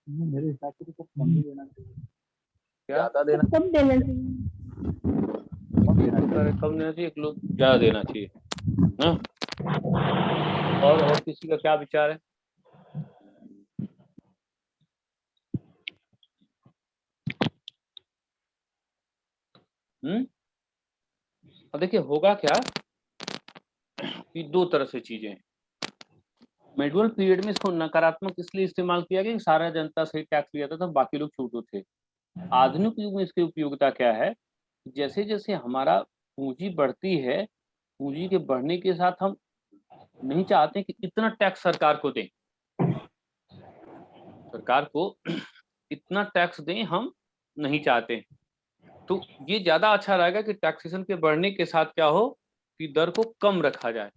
मेरे हिसाब से तो कम ही देना चाहिए। क्या ज्यादा देना कब देना चाहिए? कम देना चाहिए, एक लोग ज्यादा देना चाहिए ना। और किसी का क्या विचार है? अब देखिए होगा क्या कि दो तरह से चीजें हैं। मेडुअल पीरियड में इसको नकारात्मक इसलिए इस्तेमाल किया गया कि सारा जनता से टैक्स लिया था, बाकी लोग छूटू थे। आधुनिक युग में इसकी उपयोगिता क्या है? जैसे जैसे हमारा पूंजी बढ़ती है, पूंजी के बढ़ने के साथ हम नहीं चाहते कि इतना टैक्स सरकार को दें, सरकार को इतना टैक्स दें हम नहीं चाहते। तो ये ज्यादा अच्छा रहेगा कि टैक्सेशन के बढ़ने के साथ क्या हो कि दर को कम रखा जाए।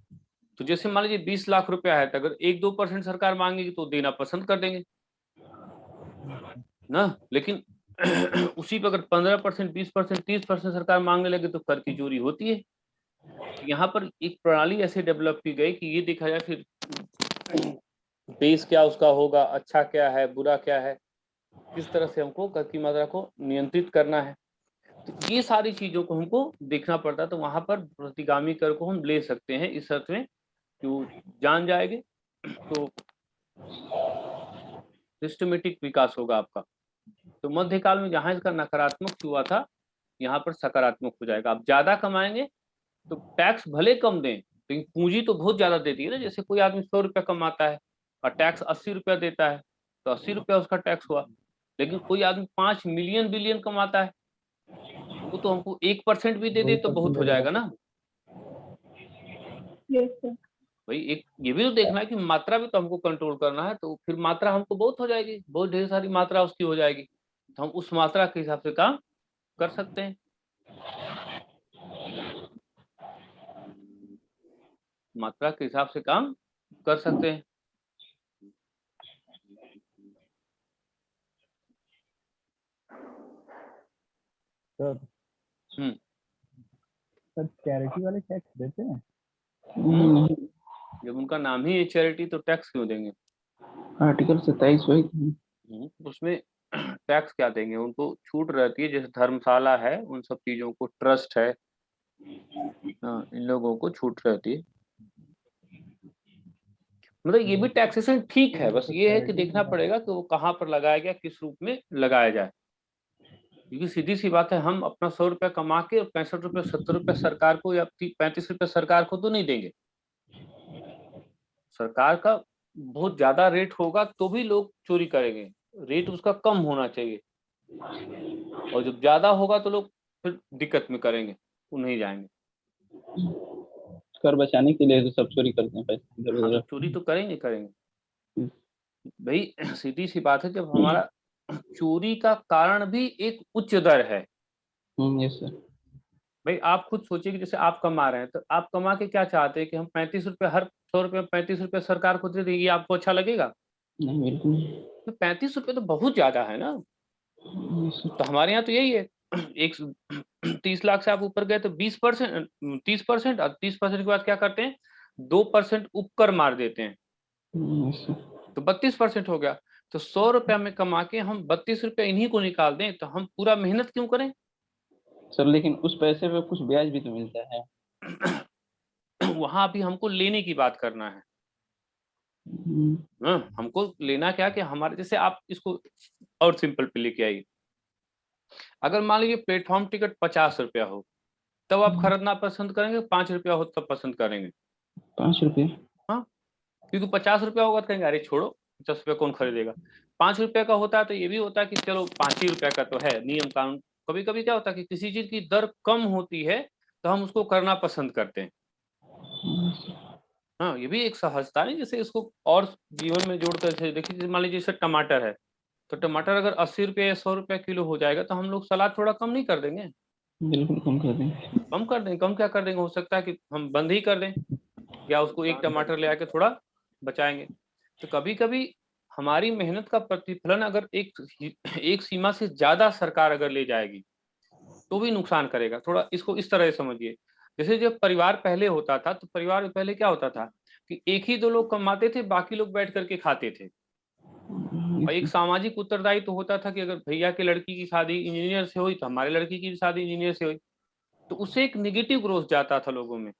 तो जैसे मान लीजिए 20 लाख रुपया है, तो अगर 1-2% सरकार मांगेगी तो देना पसंद कर देंगे ना। लेकिन उसी पर अगर 15%, 20%, 30% सरकार मांगने लगे तो कर की चोरी होती है। यहाँ पर एक प्रणाली ऐसे डेवलप की गई कि ये देखा जाए फिर बेस क्या उसका होगा, अच्छा क्या है, बुरा क्या है, किस तरह से हमको कर की मात्रा को नियंत्रित करना है। तो ये सारी चीजों को हमको देखना पड़ता है। तो वहां पर प्रतिगामी कर को हम ले सकते हैं इस अर्थ में, जो जान जाएंगे तो सिस्टमेटिक विकास होगा आपका। तो मध्यकाल में जहां इसका नकारात्मक हुआ था, यहाँ पर सकारात्मक हो जाएगा। आप ज्यादा कमाएंगे तो टैक्स भले कम दें, लेकिन पूंजी तो बहुत ज्यादा देती है ना। जैसे कोई आदमी 100 रुपया कमाता है और टैक्स 80 रुपया देता है, तो 80 रुपया उसका टैक्स हुआ। लेकिन कोई आदमी 5 मिलियन बिलियन कमाता है, वो तो हमको 1% भी दे दे तो बहुत हो जाएगा ना यस सर। भाई। एक ये भी तो देखना है कि मात्रा भी तो हमको कंट्रोल करना है। तो फिर मात्रा हमको बहुत हो जाएगी, बहुत ढेर सारी मात्रा उसकी हो जाएगी, तो हम उस मात्रा के हिसाब से काम कर सकते हैं। मात्रा के हिसाब से काम कर सकते हैं। सर हम्म सर चैरिटी वाले टैक्स देते हैं? जब उनका नाम ही है चैरिटी तो टैक्स क्यों देंगे? आर्टिकल 27 वही। उसमें टैक्स क्या देंगे? उनको छूट रहती है, जैसे धर्मशाला है, उन सब चीजों को, ट्रस्ट है, इन लोगों को छूट रहती है। मतलब ये भी टैक्सेशन ठीक है, बस ये है कि देखना पड़ेगा कि वो कहाँ पर लगाया गया, किस रूप में लगाया जाए। क्योंकि सीधी सी बात है, हम अपना 100 रुपया कमा के 65 रुपया 70 रुपया सरकार को या 35 रुपया सरकार को तो नहीं देंगे। सरकार का बहुत ज्यादा रेट होगा तो भी लोग चोरी करेंगे, रेट उसका कम होना चाहिए। और जब ज्यादा होगा तो लोग फिर दिक्कत में करेंगे, वो नहीं जाएंगे। कर बचाने के लिए तो सब चोरी करते हैं पैसे इधर हाँ, तो उधर। चोरी तो करेंगे भाई। सीधी सी बात है, जब हमारा चोरी का कारण भी एक उच्च दर है। Yes sir. भाई आप खुद सोचिए कि जैसे आप कमा रहे हैं, तो आप कमा के क्या चाहते हैं कि हम 35 रुपये, हर 100 रुपये 35 रुपये सरकार को दे देंगे, आपको अच्छा लगेगा? नहीं बिल्कुल नहीं। तो 35 रुपये तो बहुत ज्यादा है ना। Yes, sir. तो हमारे यहाँ तो यही है, एक 30 लाख से आप ऊपर गए तो 20%, 30%, और 30% के बाद क्या करते हैं, 2% उपकर मार देते हैं, Yes, sir. तो 32% हो गया। तो 100 रुपया में कमा के हम 32 रुपया इन्हीं को निकाल दें, तो हम पूरा मेहनत क्यों करें? सर लेकिन उस पैसे पे कुछ ब्याज भी तो मिलता है। वहां भी हमको लेने की बात करना है। हमको लेना क्या कि हमारे, जैसे आप इसको और सिंपल पे लेके आइए। अगर मान लीजिए प्लेटफॉर्म टिकट 50 रुपया हो, तब आप खरीदना पसंद करेंगे? 5 रुपया हो तब पसंद करेंगे? 5 रुपये। हाँ, क्योंकि 50 रुपया होगा तो कहेंगे अरे छोड़ो, 50 रुपया कौन खरीदेगा। 5 रुपया का होता है तो ये भी होता है कि चलो 5 ही रुपया का तो है, नियम कानून। कभी कभी क्या होता है कि किसी चीज की दर कम होती है तो हम उसको करना पसंद करते हैं। हाँ, ये भी एक सहजता है। जैसे इसको और जीवन में जोड़कर, देखिए मान लीजिए जैसे टमाटर है, तो टमाटर अगर 80 रुपये या 100 रुपये किलो हो जाएगा तो हम लोग सलाद थोड़ा कम नहीं कर देंगे? बिल्कुल कम कर देंगे। कम कर देंगे। कम क्या कर देंगे, हो सकता है कि हम बंद ही कर दें या उसको एक टमाटर ले आके थोड़ा बचाएंगे। तो कभी कभी हमारी मेहनत का प्रतिफलन अगर एक सीमा से ज्यादा सरकार अगर ले जाएगी तो भी नुकसान करेगा। थोड़ा इसको इस तरह से समझिए, जैसे जब परिवार पहले होता था तो परिवार में पहले क्या होता था कि एक ही दो लोग कमाते थे, बाकी लोग बैठ करके खाते थे। और एक सामाजिक उत्तरदायित्व तो होता था कि अगर भैया के लड़की की शादी इंजीनियर से हुई तो हमारे लड़की की शादी इंजीनियर से हुई, तो उससे एक नेगेटिव ग्रोथ जाता था लोगों में।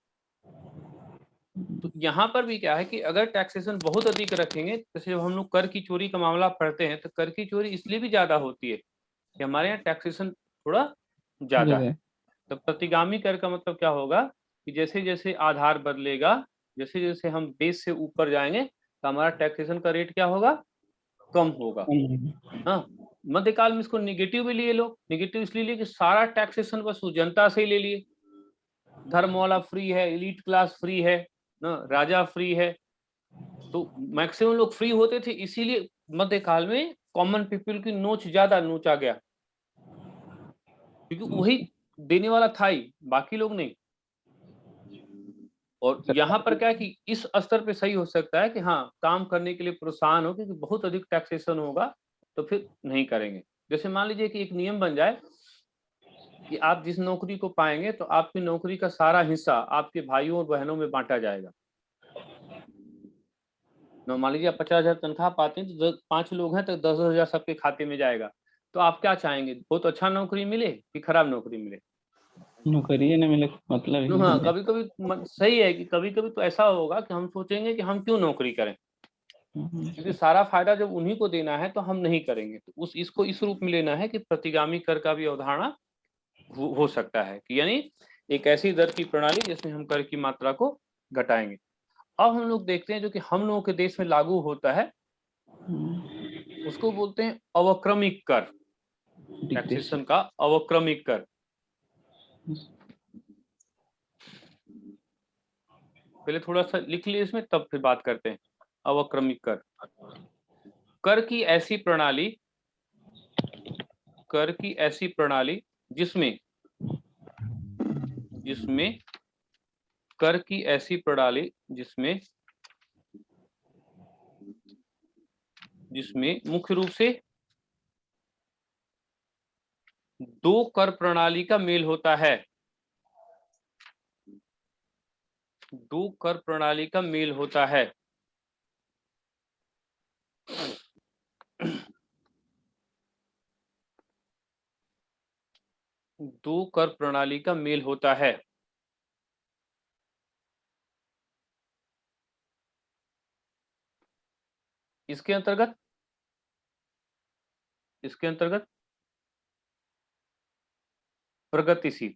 तो यहाँ पर भी क्या है कि अगर टैक्सेशन बहुत अधिक रखेंगे, जैसे जब हम लोग कर की चोरी का मामला पढ़ते हैं तो कर की चोरी इसलिए भी ज्यादा होती है कि हमारे यहाँ टैक्सेशन थोड़ा ज्यादा है। तो प्रतिगामी कर का मतलब क्या होगा कि जैसे जैसे आधार बदलेगा, जैसे जैसे हम बेस से ऊपर जाएंगे तो हमारा टैक्सेशन का रेट क्या होगा, कम होगा। हाँ, मध्यकाल में इसको निगेटिव भी लिए लोग। निगेटिव इसलिए लिए कि सारा टैक्सेशन बस जनता से ही ले लिए। धर्म वाला फ्री है, एलीट क्लास फ्री है ना, राजा फ्री है, तो मैक्सिमम लोग फ्री होते थे। इसीलिए मध्यकाल में कॉमन पीपल की नोच ज्यादा नोचा गया, क्योंकि वही देने वाला था ही, बाकी लोग नहीं। और यहाँ पर क्या है कि इस स्तर पे सही हो सकता है कि हाँ काम करने के लिए प्रोत्साहन हो, क्योंकि बहुत अधिक टैक्सेशन होगा तो फिर नहीं करेंगे। जैसे मान लीजिए कि एक नियम बन जाए कि आप जिस नौकरी को पाएंगे तो आपकी नौकरी का सारा हिस्सा आपके भाइयों और बहनों में बांटा जाएगा। मान लीजिए आप 50,000 तनख्वाह पाते हैं तो 5 लोग हैं तो 10,000 सबके खाते में जाएगा। तो आप क्या चाहेंगे, बहुत अच्छा नौकरी मिले कि खराब नौकरी मिले? नौकरी ना मिले मतलब ही हाँ, नहीं। कभी कभी सही है कि कभी कभी तो ऐसा होगा कि हम सोचेंगे कि हम क्यों नौकरी करें, क्योंकि सारा फायदा जब उन्हीं को देना है तो हम नहीं करेंगे। तो इसको इस रूप में लेना है कि प्रतिगामी कर का भी अवधारणा हो सकता है कि यानी एक ऐसी दर की प्रणाली जिसमें हम कर की मात्रा को घटाएंगे। अब हम लोग देखते हैं जो कि हम लोगों के देश में लागू होता है, उसको बोलते हैं अवक्रमिक कर। टैक्सेशन का अवक्रमिक कर। पहले थोड़ा सा लिख लिए इसमें, तब फिर बात करते हैं। अवक्रमिक कर, कर की ऐसी प्रणाली, कर की ऐसी प्रणाली जिसमें कर की ऐसी प्रणाली जिसमें मुख्य रूप से दो कर प्रणाली का मेल होता है। दो कर प्रणाली का मेल होता है। दो कर प्रणाली का मेल होता है। इसके अंतर्गत प्रगतिशील।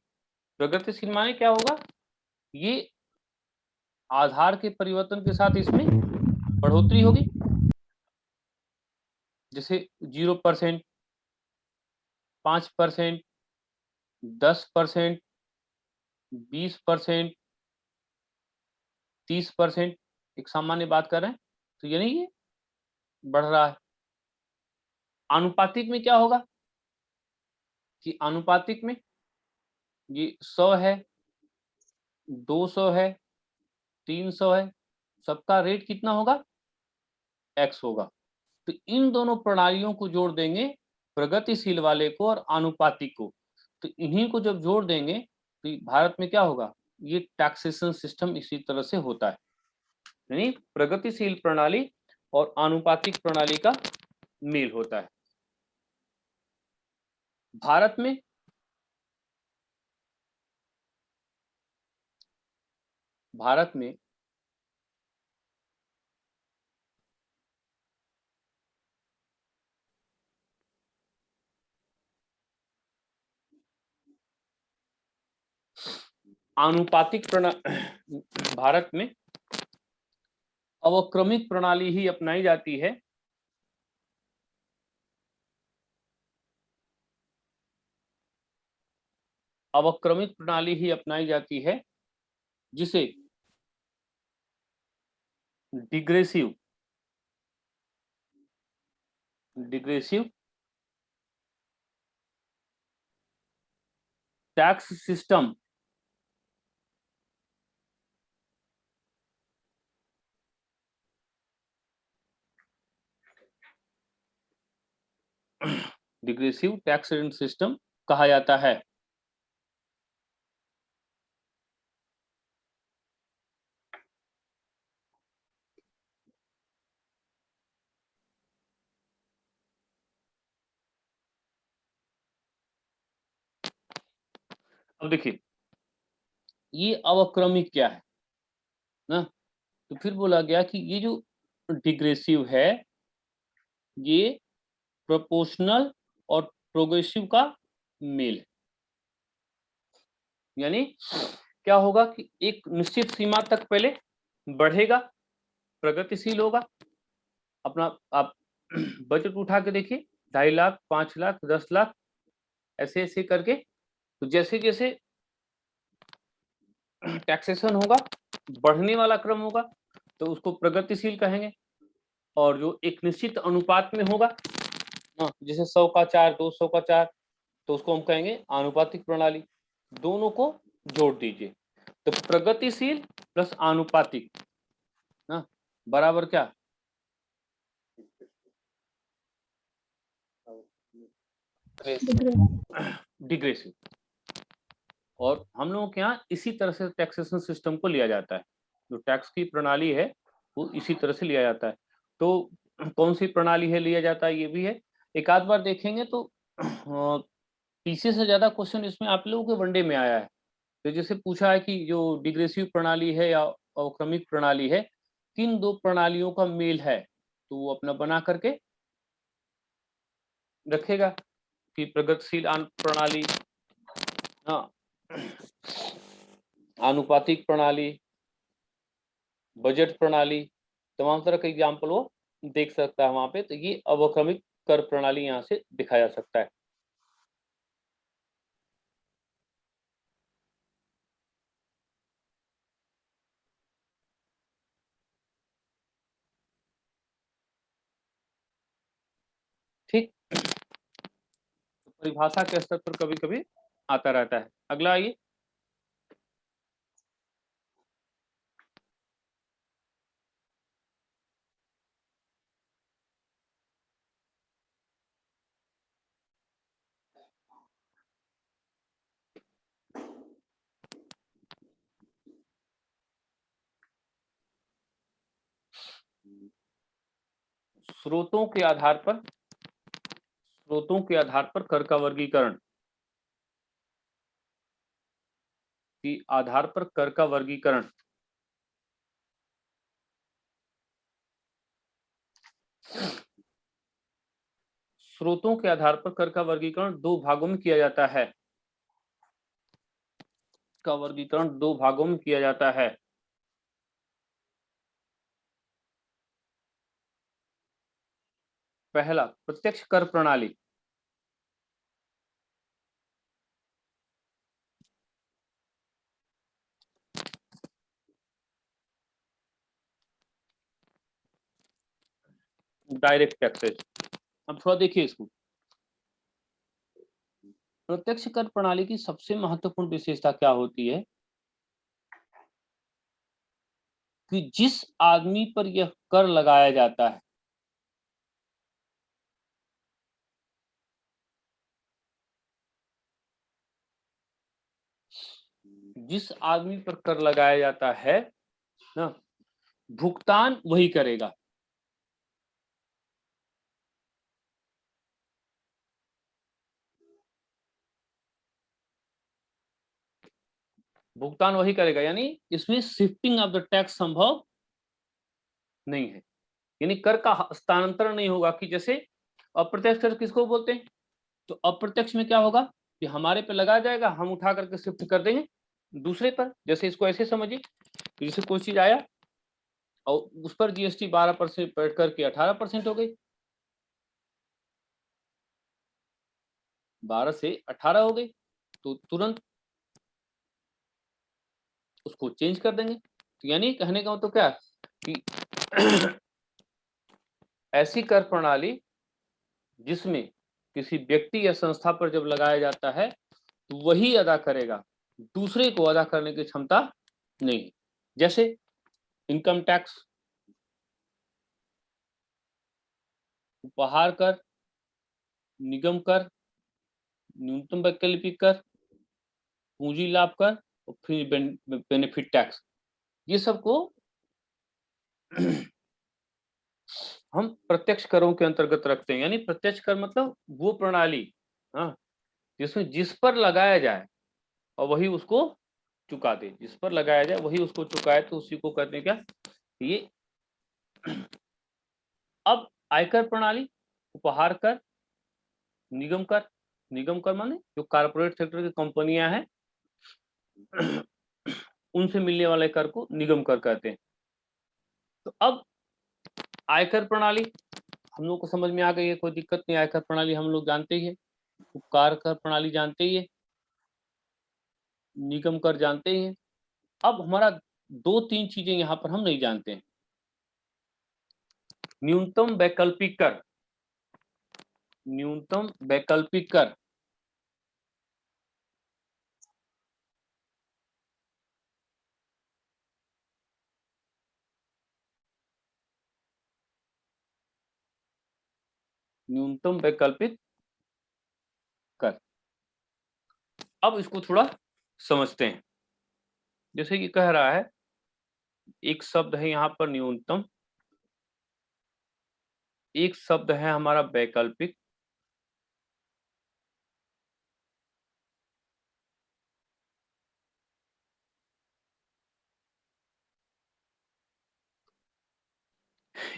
प्रगतिशील माने क्या होगा, ये आधार के परिवर्तन के साथ इसमें बढ़ोतरी होगी। जैसे 0%, 5%, 10%, 20%, 30%, एक सामान्य बात कर रहे हैं, तो यानी ये बढ़ रहा है। आनुपातिक में क्या होगा कि आनुपातिक में ये 100 है, 200 है, 300 है, सबका रेट कितना होगा, x होगा। तो इन दोनों प्रणालियों को जोड़ देंगे, प्रगतिशील वाले को और आनुपातिक को। तो इन्हीं को जब जोड़ देंगे तो भारत में क्या होगा, ये टैक्सेशन सिस्टम इसी तरह से होता है। यानी प्रगतिशील प्रणाली और आनुपातिक प्रणाली का मेल होता है। भारत में आनुपातिक प्रणाली, भारत में अवक्रमिक प्रणाली ही अपनाई जाती है। अवक्रमिक प्रणाली ही अपनाई जाती है जिसे डिग्रेसिव डिग्रेसिव टैक्स सिस्टम डिग्रेसिव टैक्स सिस्टम कहा जाता है। अब देखिए ये अवक्रमिक क्या है ना, तो फिर बोला गया कि ये जो डिग्रेसिव है ये प्रोपोर्शनल और प्रोग्रेसिव का मेल है। यानी क्या होगा कि एक निश्चित सीमा तक पहले बढ़ेगा, प्रगतिशील होगा। अपना आप बजट उठा के देखिए, 2.5 लाख, 5 लाख, 10 लाख, ऐसे ऐसे करके, तो जैसे जैसे टैक्सेशन होगा, बढ़ने वाला क्रम होगा, तो उसको प्रगतिशील कहेंगे। और जो एक निश्चित अनुपात में होगा, जैसे 100 का 4, 200 का 4, तो उसको हम कहेंगे आनुपातिक प्रणाली। दोनों को जोड़ दीजिए, तो प्रगतिशील प्लस आनुपातिक ना बराबर क्या, डिग्रेसिव। और हम लोगों के यहाँ इसी तरह से टैक्सेशन सिस्टम को लिया जाता है, जो टैक्स की प्रणाली है वो इसी तरह से लिया जाता है। तो कौन सी प्रणाली है लिया जाता है, ये भी है। एक आध बार देखेंगे तो 30 से ज्यादा क्वेश्चन इसमें आप लोगों के वनडे में आया है। तो जैसे पूछा है कि जो डिग्रेसिव प्रणाली है या अवक्रमिक प्रणाली है, किन दो प्रणालियों का मेल है, तो वो अपना बना करके रखेगा कि प्रगतिशील प्रणाली, आनुपातिक प्रणाली, बजट प्रणाली, तमाम तरह के एग्जाम्पल वो देख सकता है वहां पे। तो ये अवक्रमिक कर प्रणाली यहाँ से दिखाया जा सकता है। ठीक, तो परिभाषा के स्तर पर कभी कभी आता रहता है। अगला आइए, स्रोतों के आधार पर कर का वर्गीकरण स्रोतों के आधार पर कर का वर्गीकरण दो भागों में किया जाता है। का वर्गीकरण दो भागों में किया जाता है। पहला, प्रत्यक्ष कर प्रणाली। Direct taxes. अब थोड़ा देखिए इसको, प्रत्यक्ष कर प्रणाली की सबसे महत्वपूर्ण विशेषता क्या होती है कि जिस आदमी पर यह कर लगाया जाता है, जिस आदमी पर कर लगाया जाता है ना, भुगतान वही करेगा। भुगतान वही करेगा, यानी इसमें शिफ्टिंग ऑफ द टैक्स संभव नहीं है। यानी कर का हस्तांतरण नहीं होगा। कि जैसे अप्रत्यक्ष कर किसको बोलते हैं, तो अप्रत्यक्ष में क्या होगा कि हमारे पे लगा जाएगा, हम उठा करके शिफ्ट कर देंगे दूसरे पर। जैसे इसको ऐसे समझिए, जैसे कोई चीज आया और उस पर जीएसटी 12% बढ़ करके 18% हो गई, 12 से 18 हो गई, तो तुरंत उसको चेंज कर देंगे। तो यानी कहने का मतलब क्या कि ऐसी कर प्रणाली जिसमें किसी व्यक्ति या संस्था पर जब लगाया जाता है तो वही अदा करेगा, दूसरे को अदा करने की क्षमता नहीं है। जैसे इनकम टैक्स, उपहार कर, निगम कर, न्यूनतम वैकल्पिक कर, पूंजी लाभ कर और फिर बेनिफिट टैक्स, ये सबको हम प्रत्यक्ष करों के अंतर्गत रखते हैं। यानी प्रत्यक्ष कर मतलब वो प्रणाली, हाँ, जिसमें जिस पर लगाया जाए और वही उसको चुका दे, जिस पर लगाया जाए वही उसको चुकाए, तो उसी को कहते हैं क्या, ये। अब आयकर प्रणाली, उपहार कर, निगम कर, निगम कर माने जो कारपोरेट सेक्टर की कंपनियां हैं उनसे मिलने वाले कर को निगम कर कहते हैं। तो अब आयकर प्रणाली हम लोग को समझ में आ गई है, कोई दिक्कत नहीं, आयकर प्रणाली हम लोग जानते ही है, उपकार कर प्रणाली जानते ही है, निगम कर जानते ही हैं। अब हमारा 2-3 चीजें यहां पर हम नहीं जानते हैं। न्यूनतम वैकल्पिक कर, न्यूनतम वैकल्पिक कर न्यूनतम वैकल्पिक कर। अब इसको थोड़ा समझते हैं। जैसे कि कह रहा है, एक शब्द है यहां पर न्यूनतम, एक शब्द है हमारा वैकल्पिक,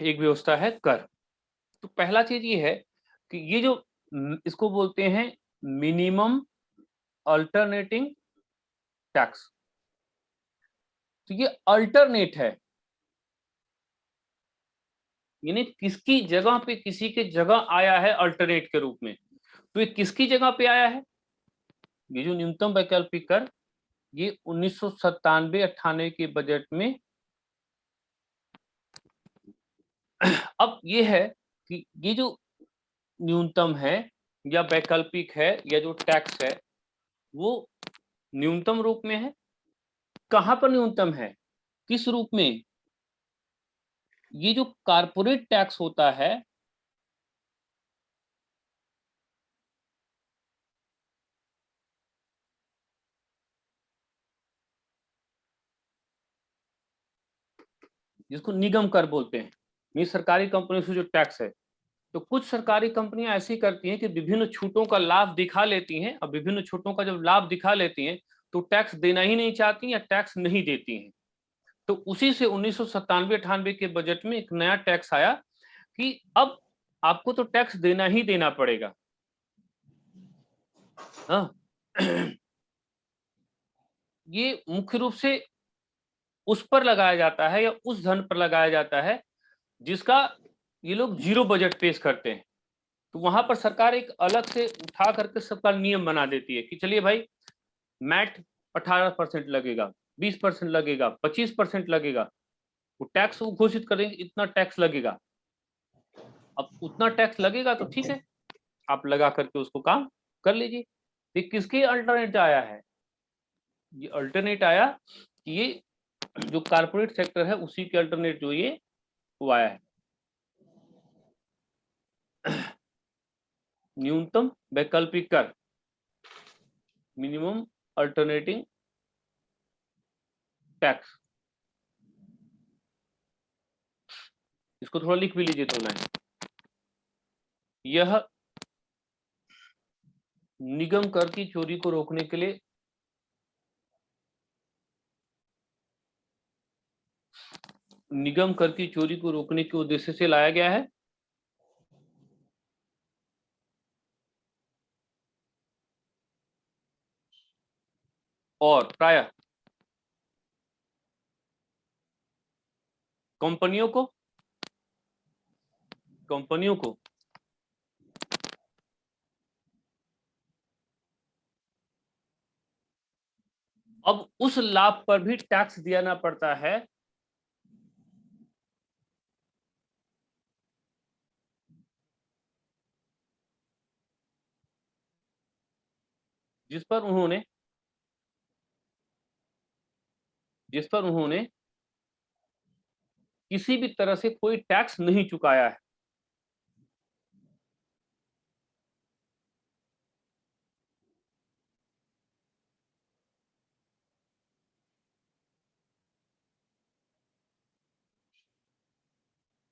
एक व्यवस्था है कर। तो पहला चीज ये है कि ये जो इसको बोलते हैं मिनिमम अल्टरनेटिंग टैक्स। तो ये अल्टरनेट है, यानी किसकी जगह पे, किसी के जगह आया है अल्टरनेट के रूप में। तो ये किसकी जगह पे आया है, ये जो न्यूनतम वैकल्पिक कर, ये 1997-98 के बजट में अब ये है कि ये जो न्यूनतम है या वैकल्पिक है या जो टैक्स है वो न्यूनतम रूप में है। कहां पर न्यूनतम है, किस रूप में, ये जो कारपोरेट टैक्स होता है जिसको निगम कर बोलते हैं, ये सरकारी कंपनियों से जो टैक्स है। तो कुछ सरकारी कंपनियां ऐसी करती हैं कि विभिन्न छूटों का लाभ दिखा लेती हैं, और विभिन्न छूटों का जब लाभ दिखा लेती हैं तो टैक्स देना ही नहीं चाहती या टैक्स नहीं देती हैं। तो उसी से 1997-98 के बजट में एक नया टैक्स आया कि अब आपको तो टैक्स देना ही देना पड़ेगा। हाँ ये मुख्य रूप से उस पर लगाया जाता है या उस धन पर लगाया जाता है जिसका ये लोग जीरो बजट पेश करते हैं। तो वहां पर सरकार एक अलग से उठा करके सबका नियम बना देती है कि चलिए भाई, मैट 18% लगेगा, 20% लगेगा, 25% लगेगा। वो टैक्स वो घोषित करेंगे, इतना टैक्स लगेगा। अब उतना टैक्स लगेगा तो ठीक है, आप लगा करके उसको काम कर लीजिए। ये किसके अल्टरनेट आया है, ये अल्टरनेट आया कि ये जो कारपोरेट सेक्टर है उसी के अल्टरनेट जो ये वो आया है। न्यूनतम वैकल्पिक कर, मिनिमम अल्टरनेटिंग टैक्स। इसको थोड़ा लिख भी लीजिए 2 लाइन। यह निगम कर की चोरी को रोकने के लिए निगम कर की चोरी को रोकने के उद्देश्य से लाया गया है। और प्रायः कंपनियों को अब उस लाभ पर भी टैक्स देना पड़ता है जिस पर उन्होंने किसी भी तरह से कोई टैक्स नहीं चुकाया है।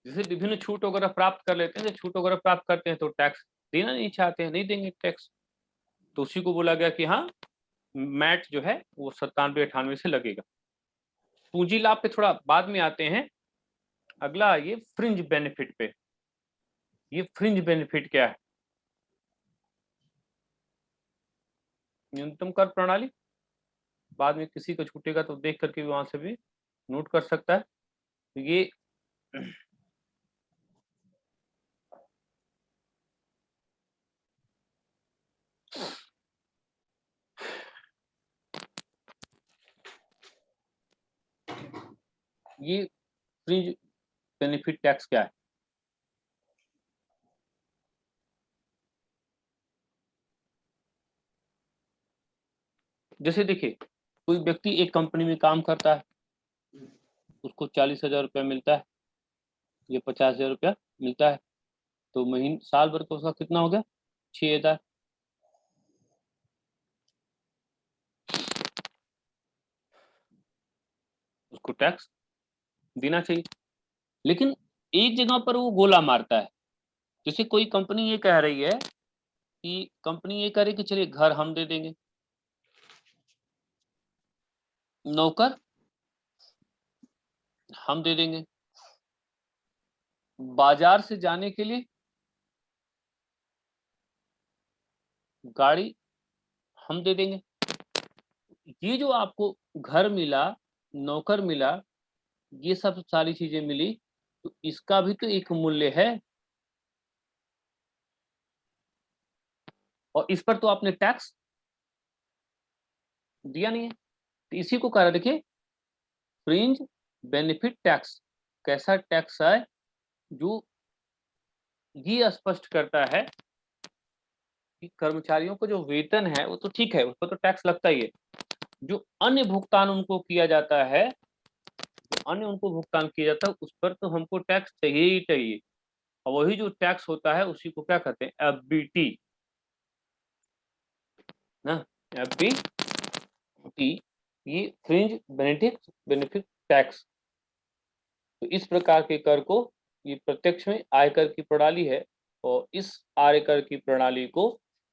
जैसे विभिन्न छूट वगैरह प्राप्त कर लेते हैं, छूट वगैरह प्राप्त करते हैं तो टैक्स देना नहीं चाहते हैं, नहीं देंगे टैक्स, तो उसी को बोला गया कि हाँ मैट जो है वो 97-98 से लगेगा। पूंजी लाभ पे थोड़ा बाद में आते हैं। अगला ये फ्रिंज बेनिफिट पे। ये फ्रिंज बेनिफिट क्या है? न्यूनतम कर प्रणाली, बाद में किसी को छूटेगा तो देख करके वहां से भी नोट कर सकता है। तो ये फ्रिंज बेनिफिट टैक्स क्या है? जैसे देखिए, कोई व्यक्ति एक कंपनी में काम करता है, उसको 40,000 रुपया मिलता है या 50,000 रुपया मिलता है, तो महीने साल भर का उसका कितना हो गया? 6,000। उसको टैक्स देना चाहिए। लेकिन एक जगह पर वो गोला मारता है। जैसे कोई कंपनी ये कह रही है कि चलिए घर हम दे देंगे, नौकर हम दे देंगे, बाजार से जाने के लिए गाड़ी हम दे देंगे। ये जो आपको घर मिला, नौकर मिला, ये सब सारी चीजें मिली, तो इसका भी तो एक मूल्य है, और इस पर तो आपने टैक्स दिया नहीं है। तो इसी को कह रहा, देखिए फ्रिंज बेनिफिट टैक्स। कैसा टैक्स है? जो ये स्पष्ट करता है कि कर्मचारियों को जो वेतन है वो तो ठीक है, उस पर तो टैक्स लगता ही है। जो अन्य भुगतान उनको किया जाता है, उस पर तो हमको टैक्स चाहिए ही चाहिए। और वही जो टैक्स होता है उसी को क्या कहते हैं? एफबीटी ना, एफबीटी, ये फ्रिंज बेनिफिट टैक्स। तो इस प्रकार के कर को, ये प्रत्यक्ष में आयकर की प्रणाली है, और इस आयकर की प्रणाली को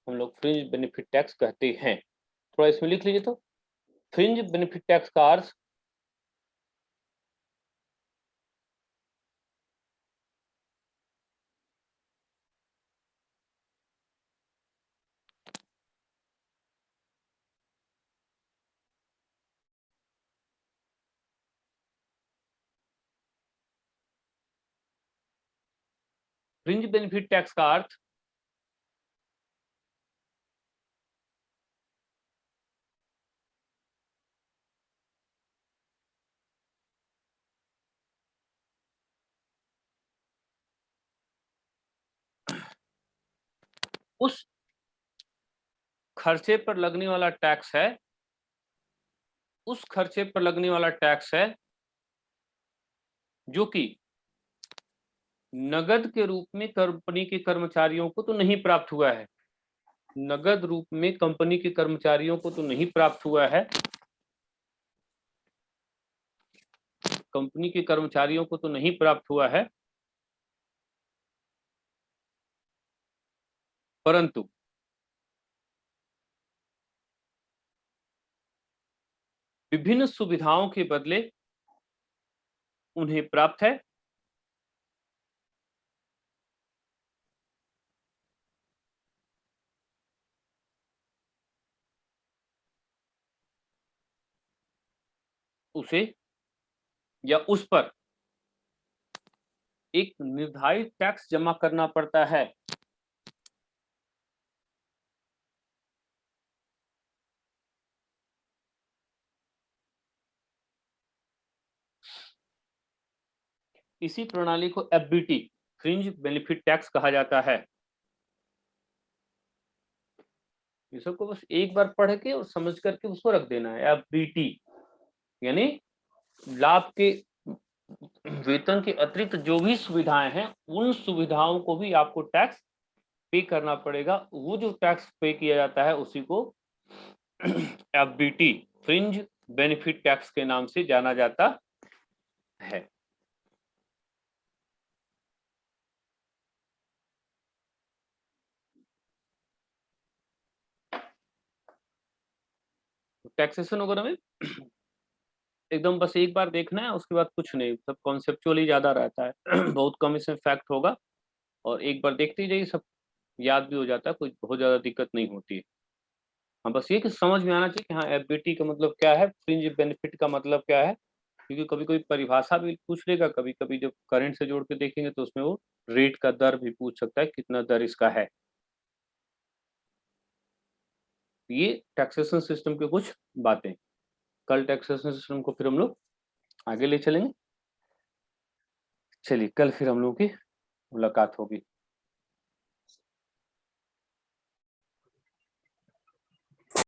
हम लोग फ्रिंज बेनिफिट टैक्स कहते हैं। थोड़ा इसमें लिख लीजिए तो, फ्रिंज बेनिफिट टैक्स का अर्थ फ्रिंज बेनिफिट टैक्स का अर्थ उस खर्चे पर लगने वाला टैक्स है, उस खर्चे पर लगने वाला टैक्स है जो कि नगद के रूप में कंपनी के कर्मचारियों को तो नहीं प्राप्त हुआ है। नगद रूप में कंपनी के कर्मचारियों को तो नहीं प्राप्त हुआ है, कंपनी के कर्मचारियों को तो नहीं प्राप्त हुआ है, परंतु विभिन्न सुविधाओं के बदले उन्हें प्राप्त है। उसे या उस पर एक निर्धारित टैक्स जमा करना पड़ता है। इसी प्रणाली को एफबीटी, फ्रिंज बेनिफिट टैक्स कहा जाता है। ये सबको बस एक बार पढ़ के और समझ करके उसको रख देना है। FBT यानी लाभ के वेतन के अतिरिक्त जो भी सुविधाएं हैं उन सुविधाओं को भी आपको टैक्स पे करना पड़ेगा। वो जो टैक्स पे किया जाता है उसी को FBT फ्रिंज बेनिफिट टैक्स के नाम से जाना जाता है। टैक्सेशन वगैरह में एकदम बस एक बार देखना है, उसके बाद कुछ नहीं, सब कॉन्सेप्चुअली ज्यादा रहता है बहुत कम इसमें फैक्ट होगा और एक बार देखते ही जाइए सब याद भी हो जाता है, कोई बहुत ज्यादा दिक्कत नहीं होती है। हाँ बस ये कि समझ में आना चाहिए कि हाँ FBT का मतलब क्या है, फ्रिंज बेनिफिट का मतलब क्या है, क्योंकि कभी कोई परिभाषा भी पूछ लेगा, कभी कभी जब करंट से जोड़ के देखेंगे तो उसमें वो रेट का दर भी पूछ सकता है, कितना दर इसका है। ये टैक्सेशन सिस्टम के कुछ बातें। कल टैक्सेशन सिस्टम को फिर हम लोग आगे ले चलेंगे। चलिए कल फिर हम लोग की मुलाकात होगी।